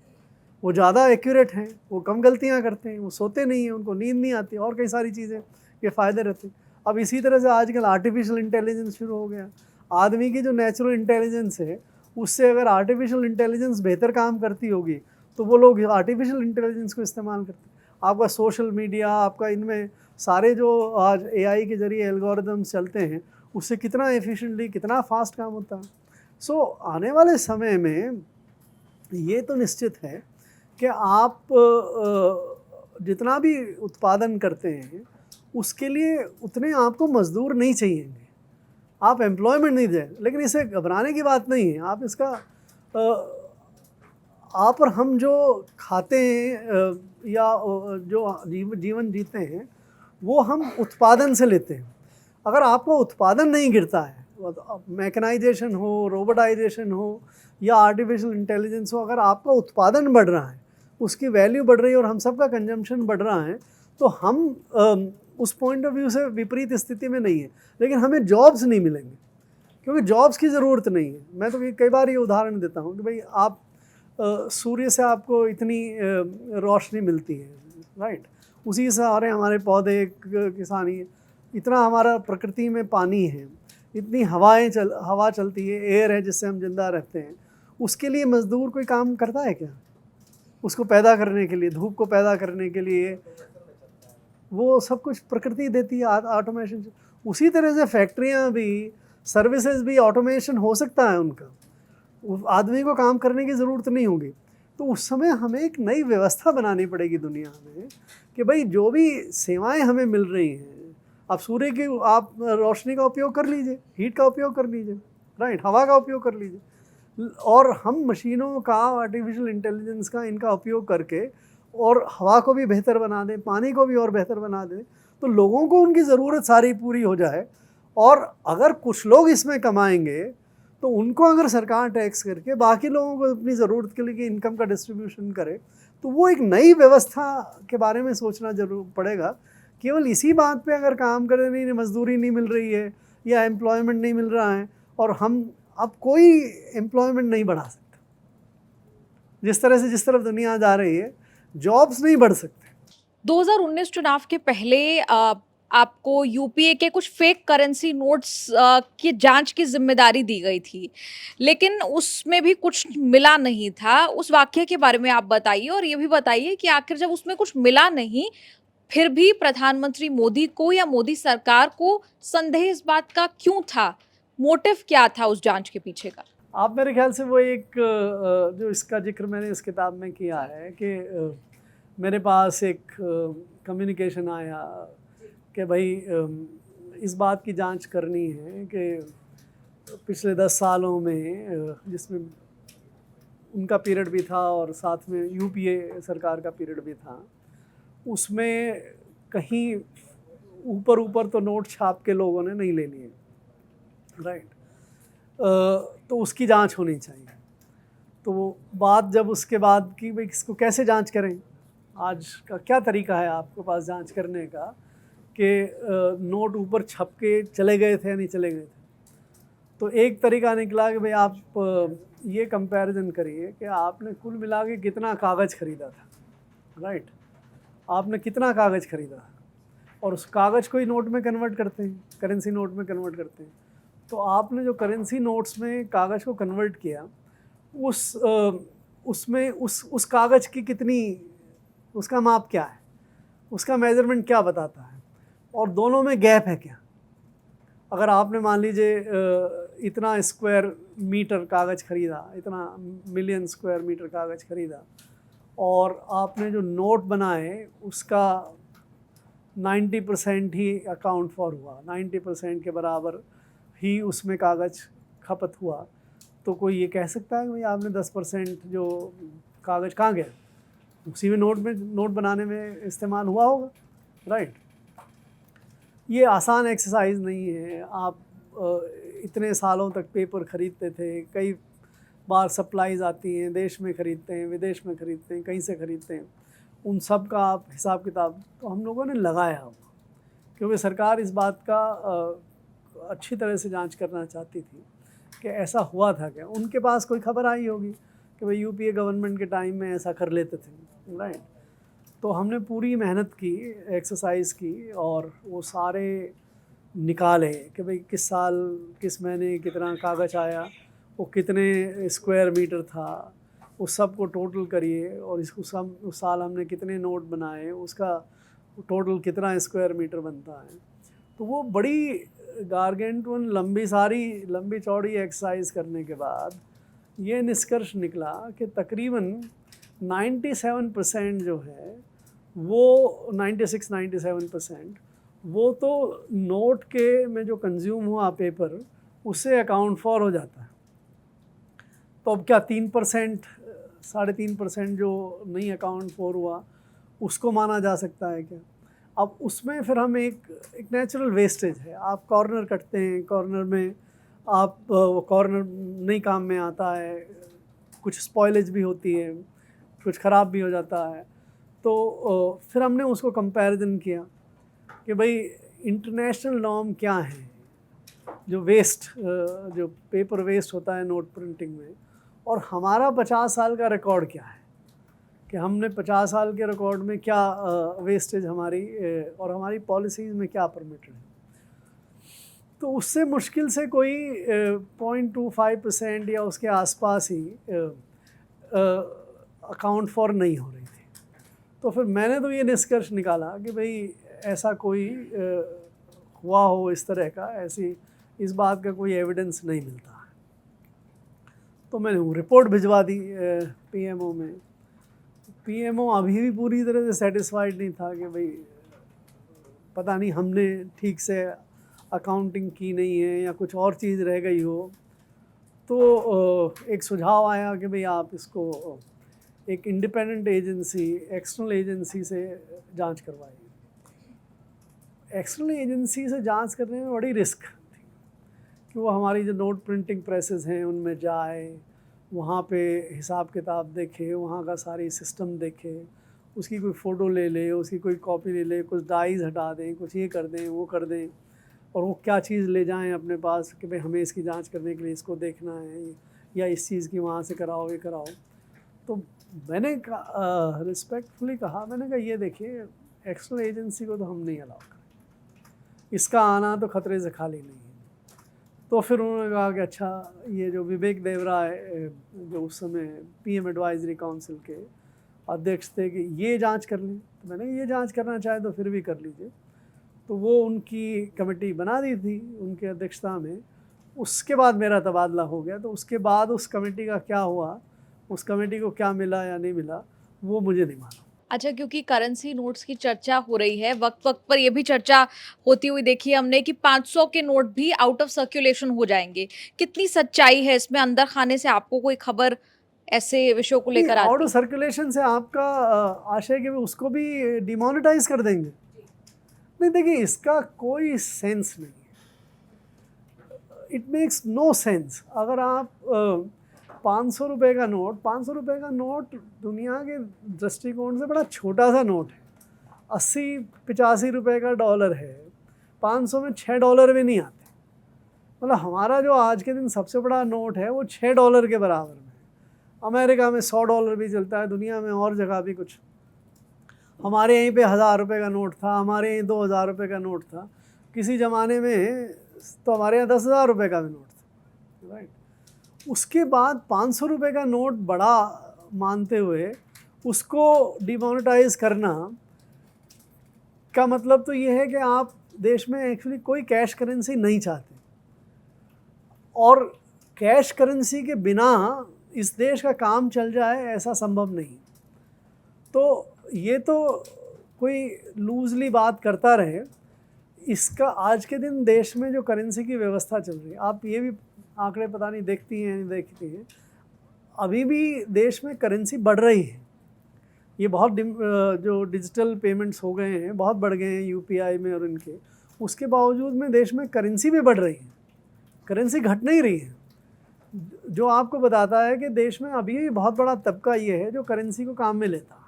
वो ज़्यादा एक्यूरेट हैं, वो कम गलतियाँ करते हैं, वो सोते नहीं हैं, उनको नींद नहीं आती, और कई सारी चीज़ें के फ़ायदे रहते हैं। अब इसी तरह से आजकल आर्टिफिशियल इंटेलिजेंस शुरू हो गया। आदमी की जो नेचुरल इंटेलिजेंस है, उससे अगर आर्टिफिशियल इंटेलिजेंस बेहतर काम करती होगी तो वो लोग आर्टिफिशियल इंटेलिजेंस को इस्तेमाल करते हैं। आपका सोशल मीडिया, आपका इनमें सारे जो आज एआई के ज़रिए एल्गोरिदम्स चलते हैं, उससे कितना एफिशिएंटली, कितना फास्ट काम होता है। आने वाले समय में ये तो निश्चित है कि आप जितना भी उत्पादन करते हैं उसके लिए उतने आपको मज़दूर नहीं चाहिएंगे, आप एम्प्लॉयमेंट नहीं दें। लेकिन इसे घबराने की बात नहीं है। आप इसका आप और हम जो खाते हैं या जो जीवन जीते हैं वो हम उत्पादन से लेते हैं। अगर आपका उत्पादन नहीं गिरता है, मैकेनाइजेशन हो, रोबोटाइजेशन हो या आर्टिफिशियल इंटेलिजेंस हो, अगर आपका उत्पादन बढ़ रहा है, उसकी वैल्यू बढ़ रही है और हम सबका कंजम्पशन बढ़ रहा है, तो हम उस पॉइंट ऑफ व्यू से विपरीत स्थिति में नहीं है। लेकिन हमें जॉब्स नहीं मिलेंगे, क्योंकि जॉब्स की ज़रूरत नहीं है। मैं तो कई बार ये उदाहरण देता हूँ कि भाई आप सूर्य से आपको इतनी रोशनी मिलती है, राइट, उसी से आ रहे हमारे पौधे, किसानी, इतना हमारा प्रकृति में पानी है, इतनी हवा चलती है, एयर है जिससे हम जिंदा रहते हैं। उसके लिए मज़दूर कोई काम करता है क्या? उसको पैदा करने के लिए, धूप को पैदा करने के लिए वो सब कुछ प्रकृति देती है, ऑटोमेशन। उसी तरह से फैक्ट्रियाँ भी, सर्विसेज भी ऑटोमेशन हो सकता है उनका, आदमी को काम करने की ज़रूरत नहीं होगी। तो उस समय हमें एक नई व्यवस्था बनानी पड़ेगी दुनिया में कि भाई जो भी सेवाएं हमें मिल रही हैं, आप सूर्य की आप रोशनी का उपयोग कर लीजिए, हीट का उपयोग कर लीजिए, राइट, हवा का उपयोग कर लीजिए, और हम मशीनों का, आर्टिफिशियल इंटेलिजेंस का, इनका उपयोग करके और हवा को भी बेहतर बना दें, पानी को भी और बेहतर बना दें, तो लोगों को उनकी ज़रूरत सारी पूरी हो जाए। और अगर कुछ लोग इसमें कमाएंगे तो उनको अगर सरकार टैक्स करके बाकी लोगों को अपनी ज़रूरत के लिए इनकम का डिस्ट्रीब्यूशन करे, तो वो एक नई व्यवस्था के बारे में सोचना जरूर पड़ेगा। केवल इसी बात पे अगर काम करें, नहीं मजदूरी नहीं मिल रही है या एम्प्लॉयमेंट नहीं मिल रहा है, और हम अब कोई एम्प्लॉयमेंट नहीं बढ़ा सकता। जिस तरह से जिस तरफ दुनिया जा रही है, जॉब्स नहीं बढ़ सकते। 2019 चुनाव के पहले आपको यूपीए के कुछ फेक करेंसी नोट्स की जांच की जिम्मेदारी दी गई थी, लेकिन उसमें भी कुछ मिला नहीं था। उस वाकये के बारे में आप बताइए, और ये भी बताइए कि आखिर जब उसमें कुछ मिला नहीं, फिर भी प्रधानमंत्री मोदी को या मोदी सरकार को संदेह इस बात का क्यों था? मोटिव क्या था उस जांच के पीछे का? आप मेरे ख्याल से वो एक जो इसका जिक्र मैंने इस किताब में किया है कि मेरे पास एक कम्युनिकेशन आया कि भाई इस बात की जांच करनी है कि पिछले 10 सालों में, जिसमें उनका पीरियड भी था और साथ में यूपीए सरकार का पीरियड भी था, उसमें कहीं ऊपर तो नोट छाप के लोगों ने नहीं ले लिए, राइट, तो उसकी जांच होनी चाहिए। तो बात जब उसके बाद कि भाई इसको कैसे जांच करें, आज का क्या तरीका है आपके पास जांच करने का कि नोट ऊपर छप के चले गए थे या नहीं चले गए थे, तो एक तरीका निकला कि भाई आप ये कंपैरिजन करिए कि आपने कुल मिला के कितना कागज़ ख़रीदा था, राइट, आपने कितना कागज़ ख़रीदा, और उस कागज़ को ही नोट में कन्वर्ट करते हैं, करेंसी नोट में कन्वर्ट करते हैं। तो आपने जो करेंसी नोट्स में कागज़ को कन्वर्ट किया, उसमें उस कागज़ की कितनी, उसका माप क्या है, उसका मेज़रमेंट क्या बताता है, और दोनों में गैप है क्या। अगर आपने मान लीजिए इतना स्क्वायर मीटर कागज़ ख़रीदा, इतना मिलियन स्क्वायर मीटर कागज़ ख़रीदा, और आपने जो नोट बनाए उसका 90% ही अकाउंट फॉर हुआ, 90% के बराबर ही उसमें कागज़ खपत हुआ, तो कोई ये कह सकता है कि भाई आपने 10% जो कागज़ कहाँ गया, उसी में नोट बनाने में इस्तेमाल हुआ होगा, राइट। ये आसान एक्सरसाइज नहीं है। आप इतने सालों तक पेपर ख़रीदते थे, कई बार सप्लाईज आती हैं, देश में ख़रीदते हैं, विदेश में ख़रीदते हैं, कहीं से ख़रीदते हैं, उन सब का आप हिसाब किताब तो हम लोगों ने लगाया हुआ, क्योंकि सरकार इस बात का अच्छी तरह से जांच करना चाहती थी कि ऐसा हुआ था क्या। उनके पास कोई खबर आई होगी कि भाई यूपीए गवर्नमेंट के टाइम में ऐसा कर लेते थे, राइट। तो हमने पूरी मेहनत की, एक्सरसाइज की, और वो सारे निकाले कि भाई किस साल किस महीने कितना कागज़ आया, वो कितने स्क्वायर मीटर था, उस सब को टोटल करिए, और उस साल हमने कितने नोट बनाए, उसका टोटल कितना स्क्वायर मीटर बनता है। तो वो बड़ी गारगेंटून लंबी चौड़ी एक्सरसाइज करने के बाद ये निष्कर्ष निकला कि तकरीबन 97% जो है वो 96-97% वो तो नोट के में जो कंज्यूम हुआ पेपर उससे अकाउंट फॉर हो जाता है। तो अब क्या 3%, 3.5% जो नहीं अकाउंट फॉर हुआ उसको माना जा सकता है क्या? अब उसमें फिर हम एक नेचुरल वेस्टेज है, आप कॉर्नर कटते हैं, कॉर्नर में आप वो कॉर्नर नहीं काम में आता है, कुछ स्पॉइलेज भी होती है, कुछ ख़राब भी हो जाता है। तो फिर हमने उसको कंपैरिजन किया कि भाई इंटरनेशनल नॉर्म क्या है जो वेस्ट, जो पेपर वेस्ट होता है नोट प्रिंटिंग में, और हमारा 50 साल का रिकॉर्ड क्या है कि हमने 50 साल के रिकॉर्ड में क्या वेस्टेज हमारी और हमारी पॉलिसीज़ में क्या परमिटेड है। तो उससे मुश्किल से कोई 0.25% या उसके आसपास ही अकाउंट फॉर नहीं हो रही थी। तो फिर मैंने तो ये निष्कर्ष निकाला कि भाई ऐसा कोई हुआ हो इस तरह का, ऐसी इस बात का कोई एविडेंस नहीं मिलता है। तो मैंने वो रिपोर्ट भिजवा दी पीएमओ में। पीएमओ अभी भी पूरी तरह से सेटिस्फाइड नहीं था कि भाई पता नहीं हमने ठीक से अकाउंटिंग की नहीं है या कुछ और चीज़ रह गई हो। तो एक सुझाव आया कि भाई आप इसको एक इंडिपेंडेंट एजेंसी, एक्सटर्नल एजेंसी से जांच करवाइए। एक्सटर्नल एजेंसी से जांच करने में बड़ी रिस्क थी कि वो हमारी जो नोट प्रिंटिंग प्रेसेस हैं उनमें जाए, वहाँ पे हिसाब किताब देखे, वहाँ का सारी सिस्टम देखे, उसकी कोई फ़ोटो ले ले, उसकी कोई कॉपी ले ले, कुछ डाइज हटा दें, कुछ ये कर दें, वो कर दें, और वो क्या चीज़ ले जाएं अपने पास कि भाई हमें इसकी जांच करने के लिए इसको देखना है, या इस चीज़ की वहाँ से कराओ, ये कराओ। तो मैंने रिस्पेक्टफुली कहा, मैंने कहा ये देखिए एक्सटर्नल एजेंसी को तो हम नहीं अलाउ करें, इसका आना तो ख़तरे से खाली नहीं है। तो फिर उन्होंने कहा कि अच्छा, ये जो विवेक देवरा है जो उस समय पीएम एडवाइजरी काउंसिल के अध्यक्ष थे, कि ये जांच कर लें। तो मैंने ये जांच करना चाहे तो फिर भी कर लीजिए। तो वो उनकी कमेटी बना दी थी उनके अध्यक्षता में। उसके बाद मेरा तबादला हो गया। तो उसके बाद उस कमेटी का क्या हुआ, उस कमेटी को क्या मिला या नहीं मिला, वो मुझे नहीं मालूम। अच्छा, क्योंकि करेंसी नोट्स की चर्चा हो रही है, वक्त-वक्त पर ये भी चर्चा होती हुई देखी है हमने कि 500 के नोट भी आउट ऑफ सर्कुलेशन हो जाएँगे। कितनी सच्चाई है इसमें? अंदर खाने से आपको कोई खबर ऐसे विषयों को लेकर आउट आती ऑफ है? सर्कुलेशन से आपका आशय कि उसको भी डिमोनेटाइज कर देंगे? नहीं, देखिए इसका कोई सेंस नहीं है। It makes no sense. अगर आप 500 रुपये का नोट, 500 रुपये का नोट दुनिया के दृष्टिकोण से बड़ा छोटा सा नोट है। 80-85 रुपये का डॉलर है, 500 में $6 भी नहीं आते। मतलब हमारा जो आज के दिन सबसे बड़ा नोट है वो $6 के बराबर में। अमेरिका में $100 भी चलता है, दुनिया में और जगह भी कुछ। हमारे यहीं पे 1000 रुपये का नोट था, हमारे यहीं 2000 रुपये का नोट था। किसी ज़माने में तो हमारे यहाँ 10,000 रुपये का भी नोट था, राइट। उसके बाद 500 रुपये का नोट बड़ा मानते हुए उसको डिमोनेटाइज करना का मतलब तो ये है कि आप देश में एक्चुअली कोई कैश करेंसी नहीं चाहते, और कैश करेंसी के बिना इस देश का काम चल जाए ऐसा संभव नहीं। तो ये तो कोई लूजली बात करता रहे। इसका आज के दिन देश में जो करेंसी की व्यवस्था चल रही है, आप ये भी आंकड़े पता नहीं देखती हैं नहीं देखती हैं, अभी भी देश में करेंसी बढ़ रही है। ये बहुत जो डिजिटल पेमेंट्स हो गए हैं, बहुत बढ़ गए हैं यूपीआई में और इनके, उसके बावजूद में देश में करेंसी भी बढ़ रही है, करेंसी घट नहीं रही है। जो आपको बताता है कि देश में अभी बहुत बड़ा तबका ये है जो करेंसी को काम में लेता है।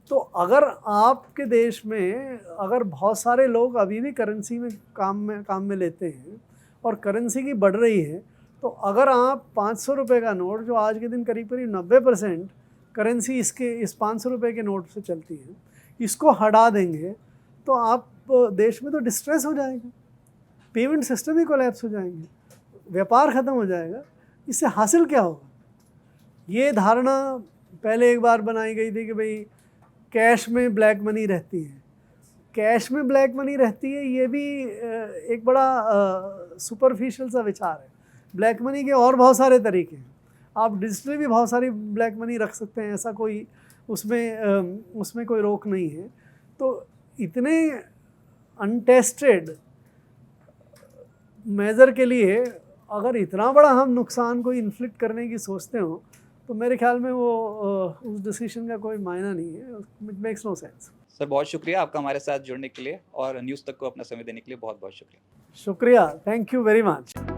तो अगर आपके देश में अगर बहुत सारे लोग अभी भी करेंसी में काम में लेते हैं और करेंसी की बढ़ रही है, तो अगर आप 500 रुपये का नोट, जो आज के दिन करीब करीब 90% करेंसी इस 500 रुपये के नोट से चलती है, इसको हटा देंगे तो आप देश में तो डिस्ट्रेस हो जाएगा, पेमेंट सिस्टम ही कोलैप्स हो जाएंगे, व्यापार ख़त्म हो जाएगा। इससे हासिल क्या होगा? ये धारणा पहले एक बार बनाई गई थी कि भाई कैश में ब्लैक मनी रहती है। कैश में ब्लैक मनी रहती है, ये भी एक बड़ा सुपरफिशियल सा विचार है। ब्लैक मनी के और बहुत सारे तरीके हैं, आप डिजिटली भी बहुत सारी ब्लैक मनी रख सकते हैं, ऐसा कोई उसमें कोई रोक नहीं है। तो इतने अनटेस्टेड मेज़र के लिए अगर इतना बड़ा हम नुकसान को इन्फ्लिक्ट करने की सोचते हो, तो मेरे ख्याल में वो उस डिसीजन का कोई मायना नहीं है। It makes no sense. Sir बहुत शुक्रिया आपका हमारे साथ जुड़ने के लिए और न्यूज़ तक को अपना समय देने के लिए बहुत बहुत शुक्रिया। शुक्रिया, थैंक यू वेरी मच।